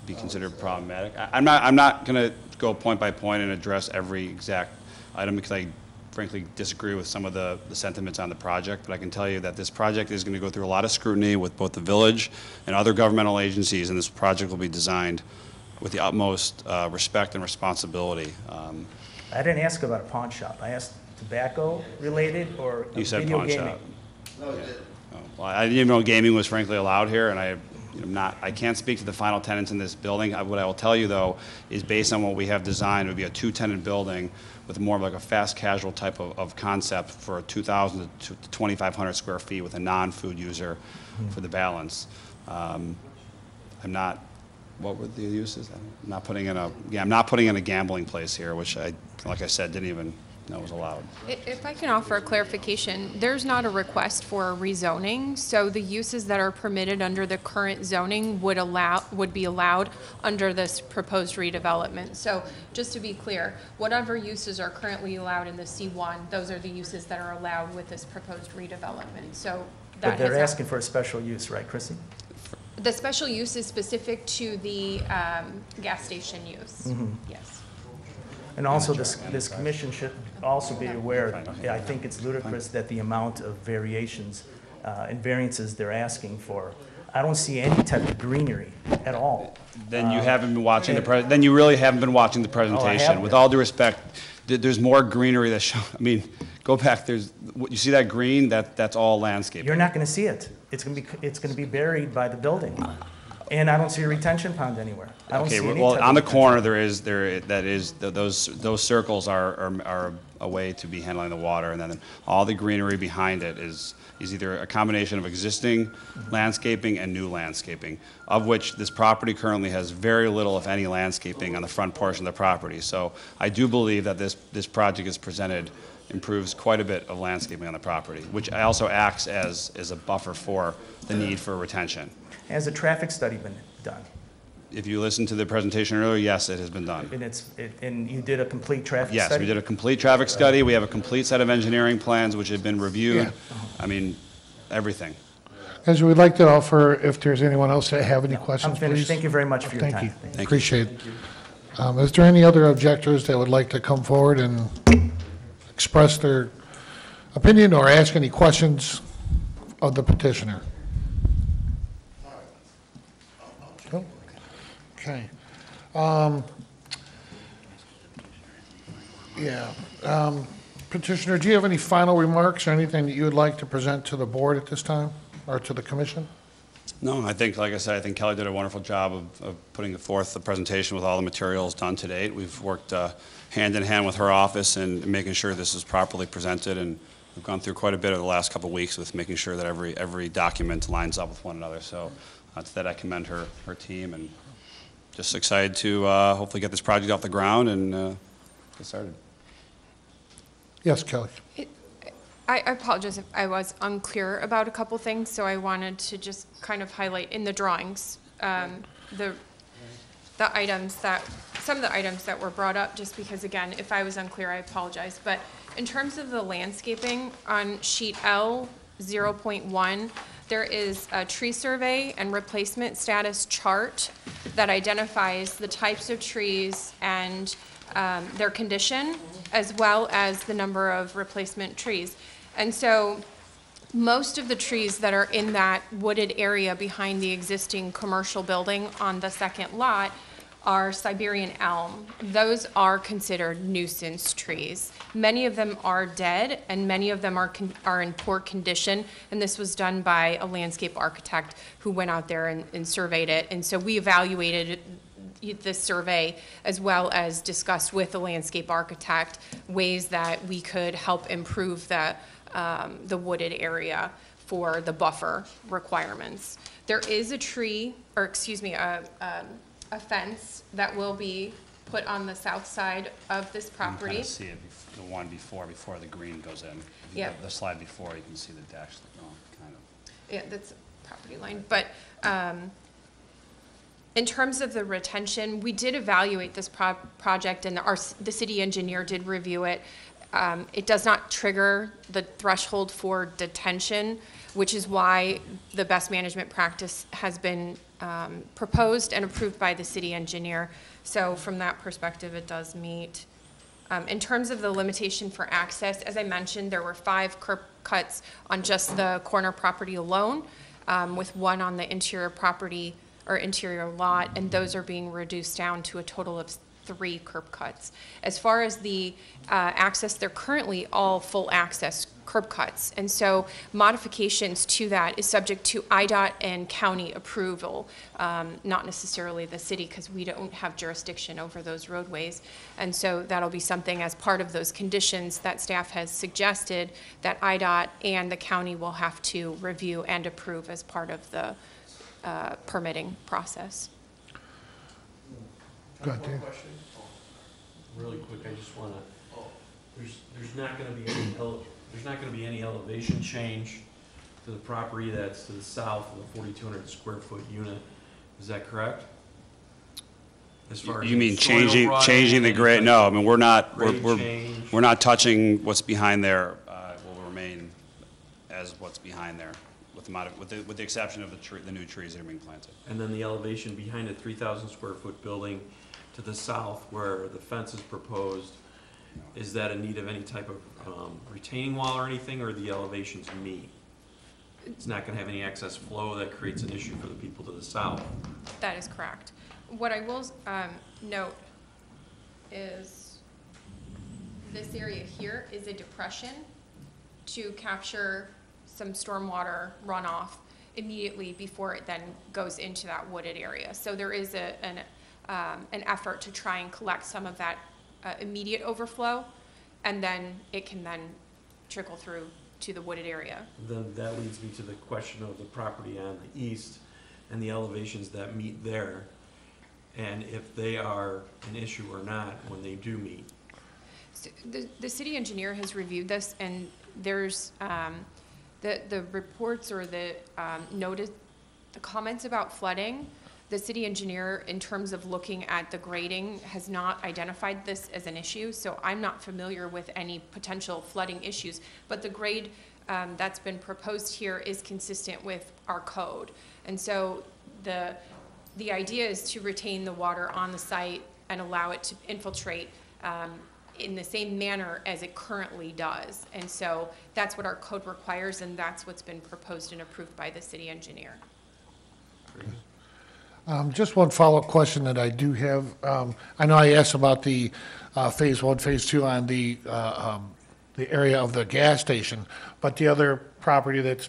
be considered problematic. I'm not going to go point by point and address every exact item, because I frankly disagree with some of the sentiments on the project, but I can tell you that this project is going to go through a lot of scrutiny with both the village and other governmental agencies, and this project will be designed with the utmost respect and responsibility. I didn't ask about a pawn shop. I asked tobacco related or You said video pawn gaming. shop. No, it didn't. Well, I didn't even know gaming was frankly allowed here, and I can't speak to the final tenants in this building. What I will tell you, though, is based on what we have designed, it would be a 2-tenant building with more of like a fast casual type of concept for 2,000 to 2,500 square feet with a non-food user for the balance. I'm not, what were the uses? I'm not putting in a gambling place here, which like I said, didn't even that was allowed. If I can offer a clarification, there's not a request for a rezoning, so the uses that are permitted under the current zoning would be allowed under this proposed redevelopment. So just to be clear, whatever uses are currently allowed in the C1, those are the uses that are allowed with this proposed redevelopment. So that But they're has asking for a special use, right, Chrissy? the special use is specific to the gas station use. Yes. And also, this commission should also be aware, I think it's ludicrous that the amount of variations and variances they're asking for, I don't see any type of greenery at all. Then you haven't been watching then you really haven't been watching the presentation. haven't. With all due respect, there's more greenery that go back, you see that green, that's all landscape. You're not gonna see it. It's gonna be buried by the building. And I don't see a retention pond anywhere. I don't see Okay, any well, type on the of corner, those circles are a way to be handling the water, and then all the greenery behind it is either a combination of existing landscaping and new landscaping, of which this property currently has very little, if any, landscaping on the front portion of the property. So I do believe that this project is presented improves quite a bit of landscaping on the property, which also acts as a buffer for the need for retention. Has a traffic study been done? If you listened to the presentation earlier, yes, it has been done. And you did a complete traffic study? Yes, we did a complete traffic study. We have a complete set of engineering plans which have been reviewed. Yeah. I mean, everything. As we'd like to offer, if there's anyone else that have any questions, I'm finished. please. Thank you very much for your Thank time. you. Thank you. Appreciate it. Is there any other objectors that would like to come forward and express their opinion or ask any questions of the petitioner? No? Okay. Petitioner, do you have any final remarks or anything that you would like to present to the board at this time, or to the commission? No, I think, like I said, I think Kelly did a wonderful job of putting forth the presentation with all the materials done to date. We've worked hand in hand with her office and making sure this is properly presented, and we've gone through quite a bit over the last couple of weeks with making sure that every document lines up with one another. So to that, I commend her team, and just excited to hopefully get this project off the ground and get started. Yes, Kelly. I apologize if I was unclear about a couple things, so I wanted to just kind of highlight in the drawings, the items some of the items that were brought up, just because, again, if I was unclear, I apologize. But in terms of the landscaping, on sheet L 0.1, there is a tree survey and replacement status chart that identifies the types of trees and their condition, as well as the number of replacement trees. And so most of the trees that are in that wooded area behind the existing commercial building on the second lot are Siberian elm. Those are considered nuisance trees. Many of them are dead, and many of them are in poor condition, and this was done by a landscape architect who went out there and surveyed it. And so we evaluated this survey, as well as discussed with the landscape architect ways that we could help improve the wooded area for the buffer requirements. There is a tree, or excuse me, a fence that will be put on the south side of this property. You can kind of see it, the one before the green goes in. If you Yeah. have the slide before, you can see the dash, kind of. Yeah, that's property line. But in terms of the retention, we did evaluate this project, and the city engineer did review it. It does not trigger the threshold for detention, which is why the best management practice has been proposed and approved by the city engineer. So from that perspective, it does meet. In terms of the limitation for access, as I mentioned, there were 5 curb cuts on just the corner property alone, with 1 on the interior property or interior lot, and those are being reduced down to a total of 3 curb cuts. As far as the access, they're currently all full access curb cuts, and so modifications to that is subject to IDOT and county approval, not necessarily the city, because we don't have jurisdiction over those roadways. And so that'll be something as part of those conditions that staff has suggested that IDOT and the county will have to review and approve as part of the permitting process. Go ahead, Dave. Really quick, I just want to there's not gonna be any there's not gonna be any elevation change to the property that's to the south of the 4,200 square foot unit. Is that correct? As far as You mean soil rotting, changing the grade? No, I mean, we're not, grade change? we're not touching what's behind there. Will remain as what's behind there, with the exception of the new trees that are being planted. And then the elevation behind a 3,000 square foot building to the south where the fence is proposed, is that in need of any type of retaining wall or anything, or the elevations meet? It's not gonna have any excess flow that creates an issue for the people to the south. That is correct. What I will note is this area here is a depression to capture some stormwater runoff immediately before it then goes into that wooded area. So there is an effort to try and collect some of that immediate overflow, and then it can then trickle through to the wooded area. Then that leads me to the question of the property on the east and the elevations that meet there, and if they are an issue or not when they do meet. So the city engineer has reviewed this, and there's the reports or the notice, the comments about flooding. The city engineer, in terms of looking at the grading, has not identified this as an issue, so I'm not familiar with any potential flooding issues. But the grade that's been proposed here is consistent with our code. And so the idea is to retain the water on the site and allow it to infiltrate in the same manner as it currently does. And so that's what our code requires, and that's what's been proposed and approved by the city engineer. Just one follow-up question that I do have. I know I asked about the phase 1, phase 2 on the area of the gas station, but the other property that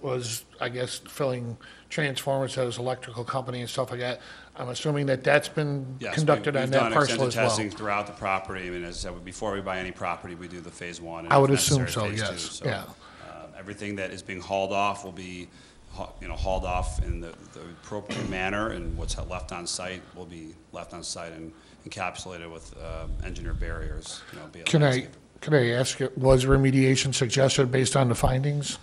was, I guess, filling transformers as electrical company and stuff like that, I'm assuming that that's been Yes, conducted on that parcel as well. We've done extensive testing throughout the property. I mean, as I said, before we buy any property, we do the phase 1. and I would if assume necessary, so, phase 2. yes, yeah. Everything that is being hauled off will be hauled off in the appropriate manner, and what's left on site will be left on site and encapsulated with engineered barriers. Be it landscape. Can I ask, was remediation suggested based on the findings?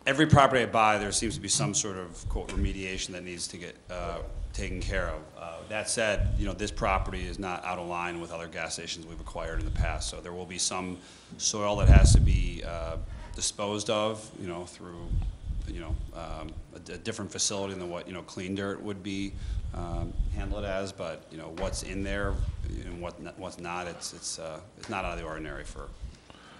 Every property I buy, there seems to be some sort of quote remediation that needs to get taken care of. That said, this property is not out of line with other gas stations we've acquired in the past, so there will be some soil that has to be disposed of, through a different facility than what clean dirt would be handled as. But what's in there and what's not, it's not out of the ordinary for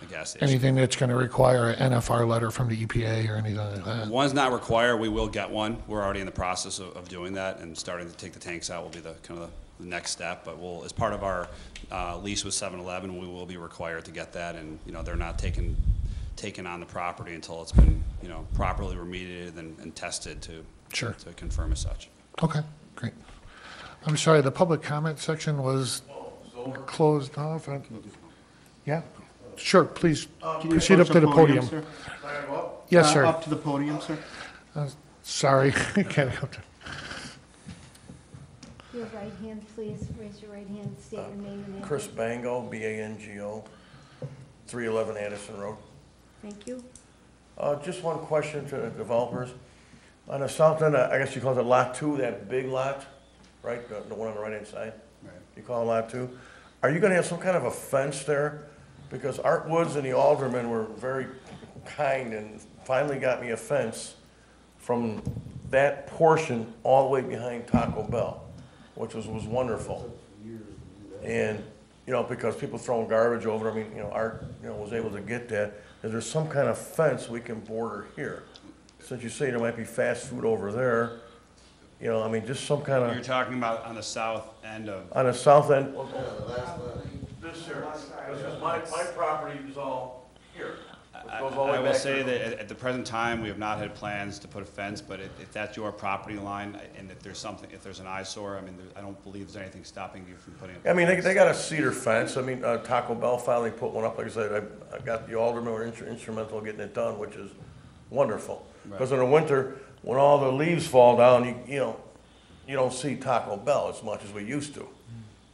a gas station. Anything that's going to require an NFR letter from the EPA or anything like that? One's not required. We will get one. We're already in the process of doing that, and starting to take the tanks out will be the kind of the next step. But as part of our lease with 7-Eleven, we will be required to get that, and they're not taken on the property until it's been properly remediated and tested to confirm as such. Okay, great. I'm sorry, the public comment section was closed off. Yeah, sure, please proceed up to the podium. Sir? Yes, sir. Up to the podium, sir. Sorry, can't go to. Your right hand, please. Raise your right hand, state your name and address. Chris Bango, B-A-N-G-O, 311 Addison Road. Thank you. Just one question to the developers. On the south end, I guess you call it Lot 2, that big lot, right? The one on the right-hand side? Right. You call it Lot 2? Are you gonna have some kind of a fence there? Because Art Woods and the aldermen were very kind and finally got me a fence from that portion all the way behind Taco Bell, which was wonderful. And, because people throwing garbage over, Art, was able to get that. Is there some kind of fence we can border here? Since you say there might be fast food over there, just some kind of. You're talking about on the south end of. On the south end? This here, because my property is all here. I will say that at the present time, we have not had plans to put a fence, but if that's your property line, and if there's an eyesore, I don't believe there's anything stopping you from putting a fence. They got a cedar fence. Taco Bell finally put one up. Like I said, I got the aldermen were instrumental in getting it done, which is wonderful. Because in the winter, when all the leaves fall down, you don't see Taco Bell as much as we used to.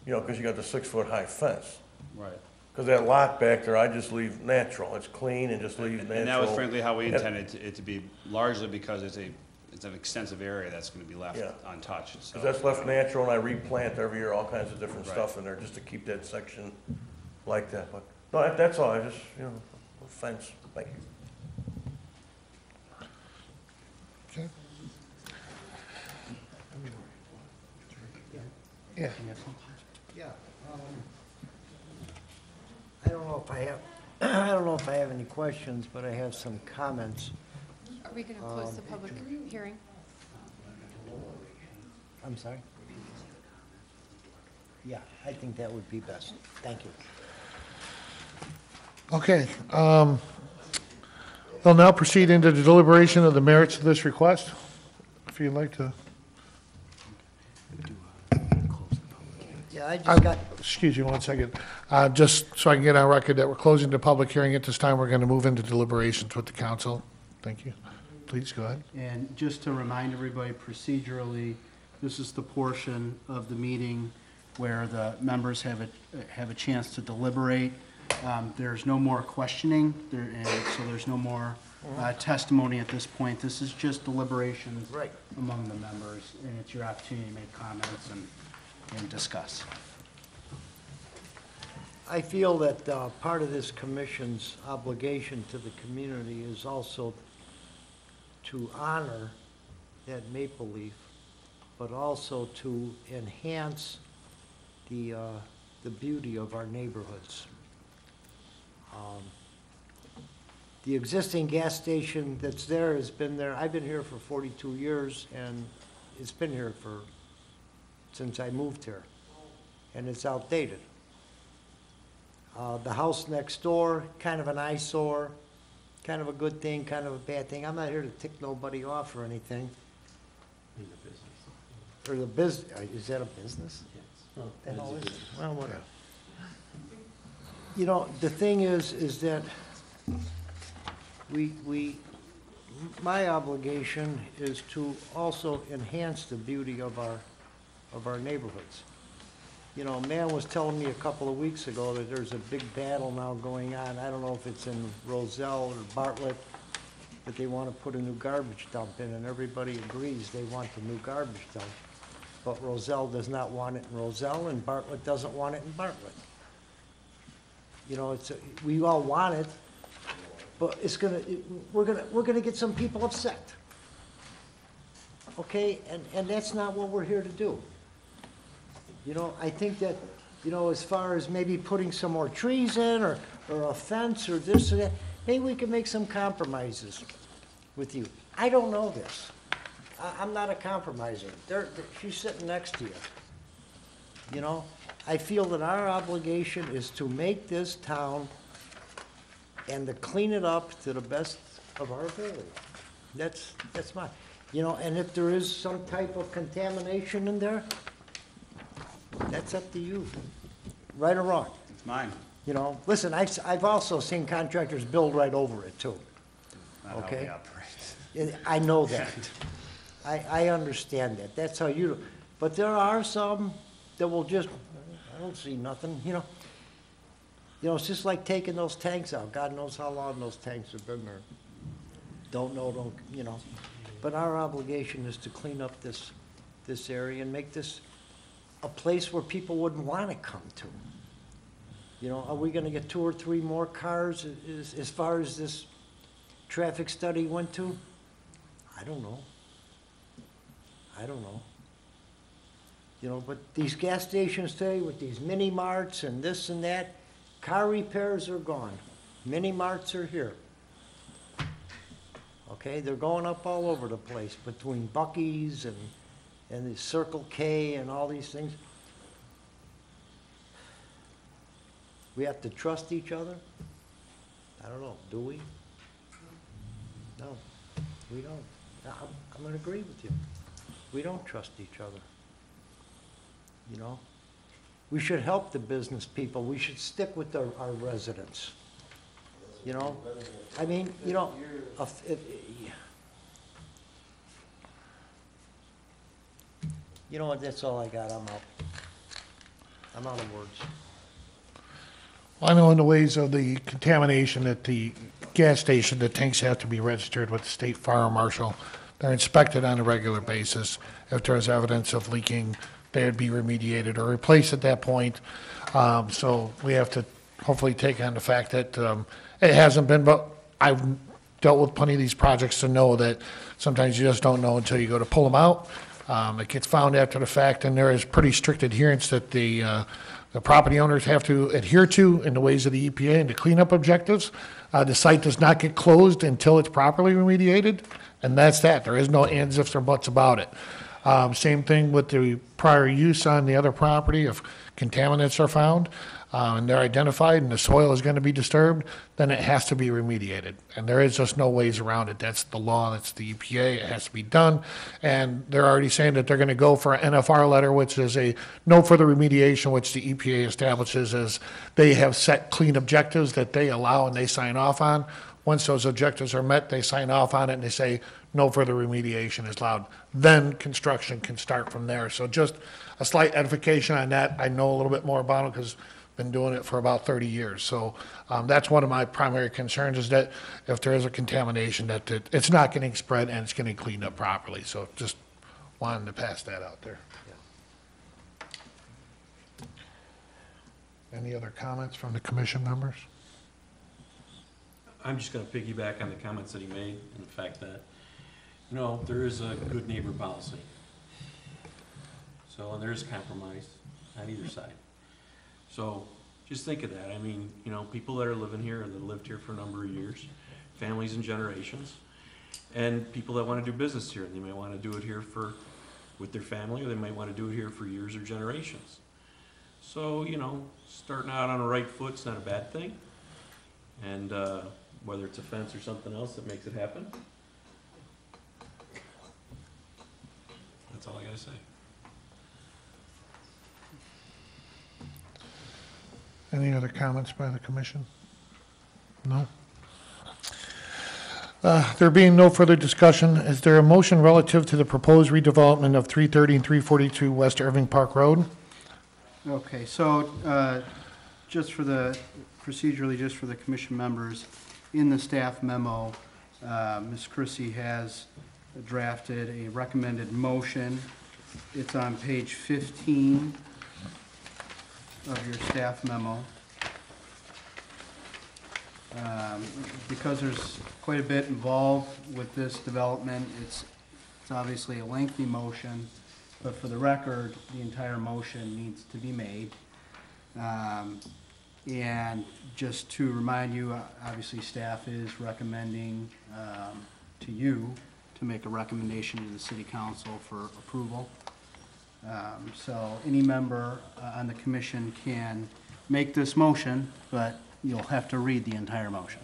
Because you got the 6-foot high fence. Right. Because that lot back there, I just leave natural. It's clean and just leave natural. And that was frankly how we And- intended it to be, largely because it's an extensive area that's gonna be left Yeah. untouched, so. Because that's left natural, and I replant every year all kinds of different Right. stuff in there just to keep that section like that. But, no, that's all, I just, a fence, thank you. Okay. Yeah. Yeah. I don't know if I have, I don't know if I have any questions, but I have some comments. Are we going to close the public hearing? I'm sorry? Yeah, I think that would be best. Thank you. Okay. We'll now proceed into the deliberation of the merits of this request. If you'd like to. Yeah, I just got, Excuse me one second. Just so I can get on record that we're closing the public hearing at this time, we're going to move into deliberations with the council. Thank you. Please go ahead. And just to remind everybody procedurally, this is the portion of the meeting where the members have a chance to deliberate. There's no more questioning, and so there's no more testimony at this point. This is just deliberations Right. among the members, and it's your opportunity to make comments and discuss. I feel that part of this commission's obligation to the community is also to honor that maple leaf, but also to enhance the beauty of our neighborhoods. The existing gas station that's there has been there, I've been here for 42 years, and it's been here since I moved here, and it's outdated. The house next door, kind of an eyesore, kind of a good thing, kind of a bad thing. I'm not here to tick nobody off or anything. Or the business, is that a business? Yes. The hell is it? Well, whatever. You know, the thing is that my obligation is to also enhance the beauty of our neighborhoods. You know, a man was telling me a couple of weeks ago that there's a big battle now going on. I don't know if it's in Roselle or Bartlett, but they want to put a new garbage dump in, and everybody agrees they want the new garbage dump. But Roselle does not want it in Roselle, and Bartlett doesn't want it in Bartlett. You know, we all want it, but we're gonna get some people upset. Okay, and that's not what we're here to do. You know, I think that, you know, as far as maybe putting some more trees in, or a fence, or this or that, maybe we can make some compromises with you. I don't know this. I'm not a compromiser. She's sitting next to you. You know, I feel that our obligation is to make this town and to clean it up to the best of our ability. That's mine. You know, and if there is some type of contamination in there, that's up to you, right or wrong. It's mine. You know, listen, I've also seen contractors build right over it too. Not how Okay. we operate. I know that. I understand that. That's how you do. But there are some that will just, I don't see nothing, you know. You know, it's just like taking those tanks out. God knows how long those tanks have been there. Don't, you know. But our obligation is to clean up this area and make this a place where people wouldn't want to come to. You know, are we gonna get 2 or 3 more cars as far as this traffic study went to? I don't know. You know, but these gas stations today with these mini marts and this and that, car repairs are gone. Mini marts are here. Okay, they're going up all over the place between Buc-ee's and the Circle K and all these things. We have to trust each other? I don't know, do we? No, we don't. I'm gonna agree with you. We don't trust each other. You know? We should help the business people. We should stick with our residents. You know? I mean, you know, you know what, that's all I got. I'm out. I'm out of words. I know in the ways of the contamination at the gas station, the tanks have to be registered with the state fire marshal. They're inspected on a regular basis. If there's evidence of leaking, they'd be remediated or replaced at that point. So we have to hopefully take on the fact that it hasn't been, but I've dealt with plenty of these projects to know that sometimes you just don't know until you go to pull them out. It gets found after the fact, and there is pretty strict adherence that the property owners have to adhere to in the ways of the EPA and the cleanup objectives. The site does not get closed until it's properly remediated, and that's that. There is no ands, ifs, or buts about it. Same thing with the prior use on the other property. If contaminants are found and they're identified and the soil is going to be disturbed, then it has to be remediated. And there is just no ways around it. That's the law. That's the EPA. It has to be done. And they're already saying that they're going to go for an NFR letter, which is a no further remediation, which the EPA establishes as they have set clean objectives that they allow and they sign off on. Once those objectives are met, they sign off on it and they say no further remediation is allowed. Then construction can start from there. So just a slight edification on that. I know a little bit more about it because I've been doing it for about 30 years. So that's one of my primary concerns, is that if there is a contamination, that it's not getting spread and it's getting cleaned up properly. So just wanted to pass that out there. Any other comments from the commission members? I'm just going to piggyback on the comments that he made, and the fact that, you know, there is a good neighbor policy. So, and there is compromise on either side. So, just think of that. I mean, you know, people that are living here and that lived here for a number of years, families and generations, and people that want to do business here, and they may want to do it here with their family, or they might want to do it here for years or generations. So, you know, starting out on the right foot is not a bad thing. And whether it's a fence or something else that makes it happen, that's all I gotta say. Any other comments by the commission? No? There being no further discussion, is there a motion relative to the proposed redevelopment of 330 and 342 West Irving Park Road? Okay, so procedurally, just for the commission members, in the staff memo, Ms. Chrissy has drafted a recommended motion. It's on page 15 of your staff memo. Because there's quite a bit involved with this development, it's obviously a lengthy motion, but for the record, the entire motion needs to be made. And just to remind you, obviously staff is recommending to you to make a recommendation to the city council for approval. So any member on the commission can make this motion, but you'll have to read the entire motion.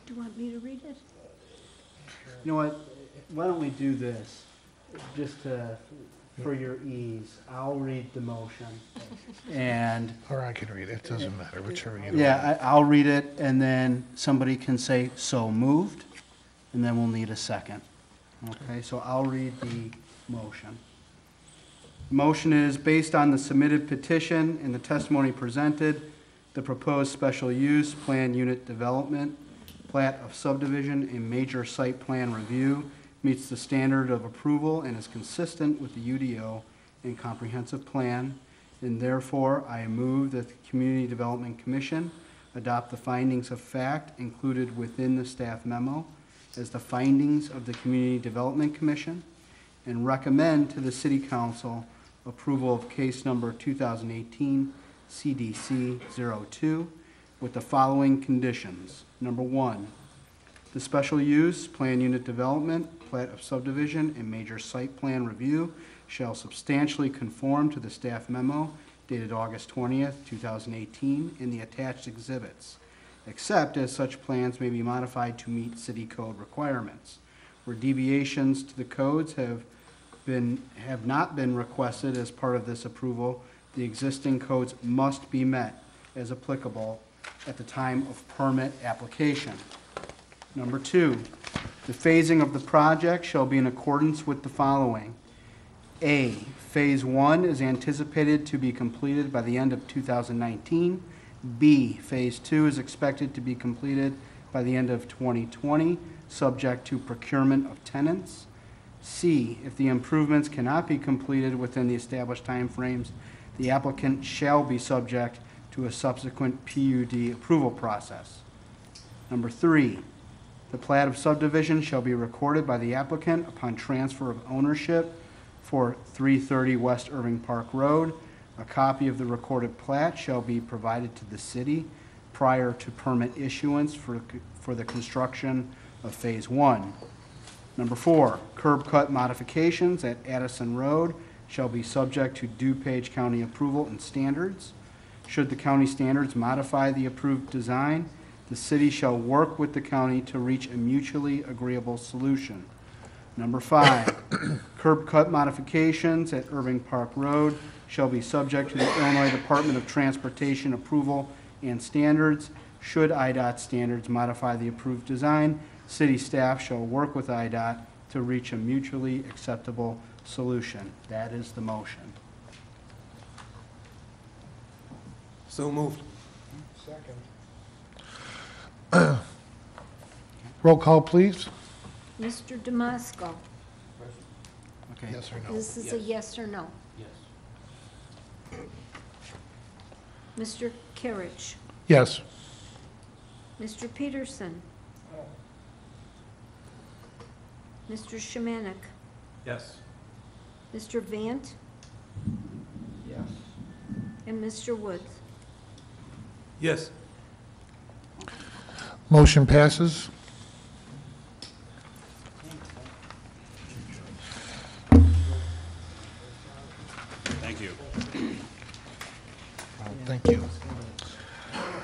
Do you want me to read it? You know what, why don't we do this, just for your ease, I'll read the motion, and... Or I can read it, it doesn't matter, whichever you want. Yeah, I'll read it, and then somebody can say, "So moved," and then we'll need a second. Okay, so I'll read the motion. The motion is, based on the submitted petition and the testimony presented, the proposed special use plan unit development, plat of subdivision and major site plan review meets the standard of approval and is consistent with the UDO and comprehensive plan, and therefore I move that the Community Development Commission adopt the findings of fact included within the staff memo as the findings of the Community Development Commission, and recommend to the City Council approval of case number 2018 CDC 02 with the following conditions. Number 1, the special use, plan unit development, plat of subdivision, and major site plan review shall substantially conform to the staff memo dated August 20th, 2018, in the attached exhibits, except as such plans may be modified to meet city code requirements. Where deviations to the codes have not been requested as part of this approval, the existing codes must be met as applicable at the time of permit application. Number 2, The phasing of the project shall be in accordance with the following. A, Phase 1 is anticipated to be completed by the end of 2019. B, Phase 2 is expected to be completed by the end of 2020, subject to procurement of tenants. C, if the improvements cannot be completed within the established timeframes, the applicant shall be subject to a subsequent PUD approval process. Number 3, the plat of subdivision shall be recorded by the applicant upon transfer of ownership for 330 West Irving Park Road. A copy of the recorded plat shall be provided to the city prior to permit issuance for the construction of Phase 1. Number 4, curb cut modifications at Addison Road shall be subject to DuPage County approval and standards. Should the county standards modify the approved design, the city shall work with the county to reach a mutually agreeable solution. Number 5, curb cut modifications at Irving Park Road shall be subject to the Illinois Department of Transportation approval and standards. Should IDOT standards modify the approved design, city staff shall work with IDOT to reach a mutually acceptable solution. That is the motion. So moved. Roll call, please. Mr. Damasco? Okay. Yes or no? This is a yes or no. Yes. Mr. Carriage? Yes. Mr. Peterson? Mr. Shamanic? Yes. Mr. Vant? Yes. And Mr. Woods? Yes. Motion passes. Thank you. Thank you.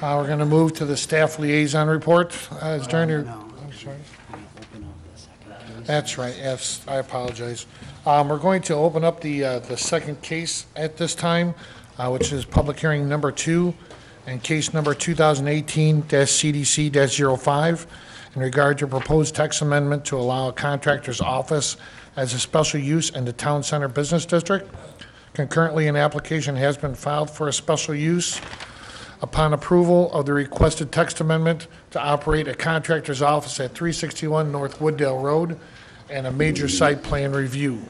We're going to move to the staff liaison report. Is there any? No. I'm sorry. Open up the second case. That's right, yes, I apologize. We're going to open up the second case at this time, which is public hearing number 2, and case number 2018-CDC-05, in regard to proposed text amendment to allow a contractor's office as a special use in the town center business district. Concurrently, an application has been filed for a special use. Upon approval of the requested text amendment to operate a contractor's office at 361 North Wooddale Road and a major site plan review.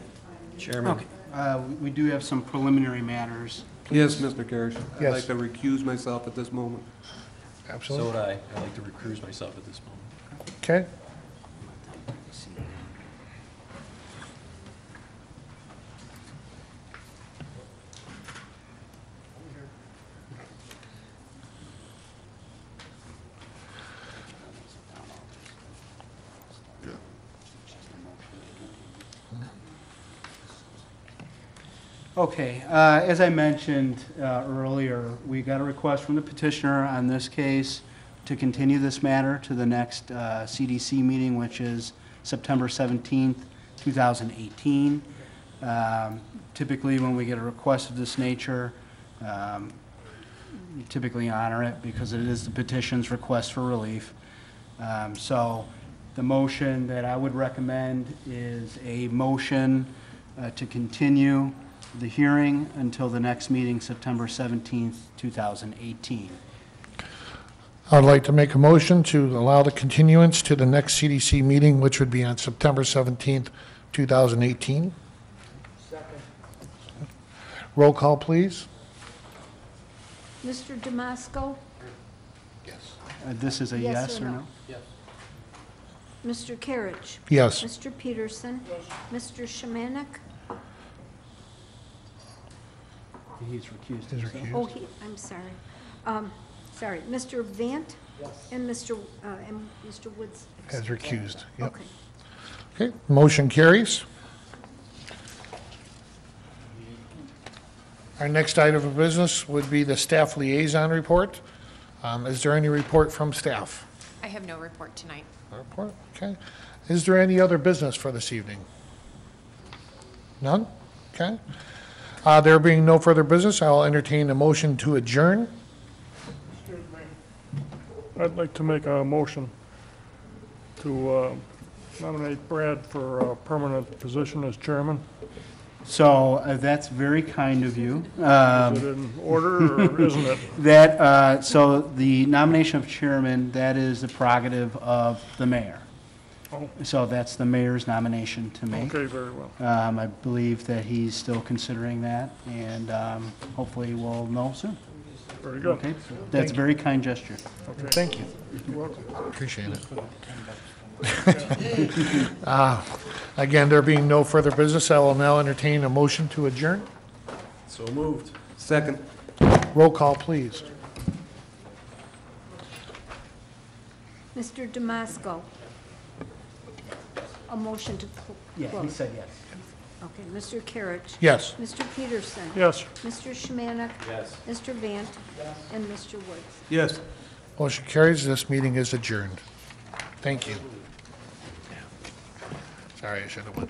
Chairman. Okay. We do have some preliminary matters. Yes, Mr. Carriage. I'd Yes. like to recuse myself at this moment. So Absolutely. would I. I'd like to recuse myself at this moment. Okay. Okay, as I mentioned earlier, we got a request from the petitioner on this case to continue this matter to the next CDC meeting, which is September 17th, 2018. Typically, when we get a request of this nature, you typically honor it because it is the petition's request for relief. So the motion that I would recommend is a motion to continue the hearing until the next meeting, September 17th, 2018. I'd like to make a motion to allow the continuance to the next CDC meeting, which would be on September 17th, 2018. Second. Roll call, please. Mr. Damasco? Yes. This is a yes or no? Yes. Mr. Carriage? Yes. Mr. Peterson? Mr. Shamanic? He's recused He's himself. recused. Oh, I'm sorry. Sorry, Mr. Vant? Yes. And Mr. Woods? As recused, yep. Okay. Okay, motion carries. Our next item of business would be the staff liaison report. Is there any report from staff? I have no report tonight. No report, okay. Is there any other business for this evening? None? Okay. There being no further business, I'll entertain a motion to adjourn. I'd like to make a motion to nominate Brad for a permanent position as chairman. So that's very kind of you. Is it in order, or isn't it? So the nomination of chairman, that is the prerogative of the mayor. Oh. So that's the mayor's nomination to make. Okay, very well. I believe that he's still considering that, and hopefully we'll know soon. Very good. Okay, that's a very kind gesture. Okay. Thank you. You're welcome. Appreciate it. Again, there being no further business, I will now entertain a motion to adjourn. So moved. Second. Roll call, please. Mr. Damasco? A motion to Yeah, he close. said yes. Okay, Mr. Carriage? Yes. Mr. Peterson? Yes. Mr. Shamanic? Yes. Mr. Vant? And Mr. Woods? Yes. Motion carries. This meeting is adjourned. Thank you. Sorry, I should have went.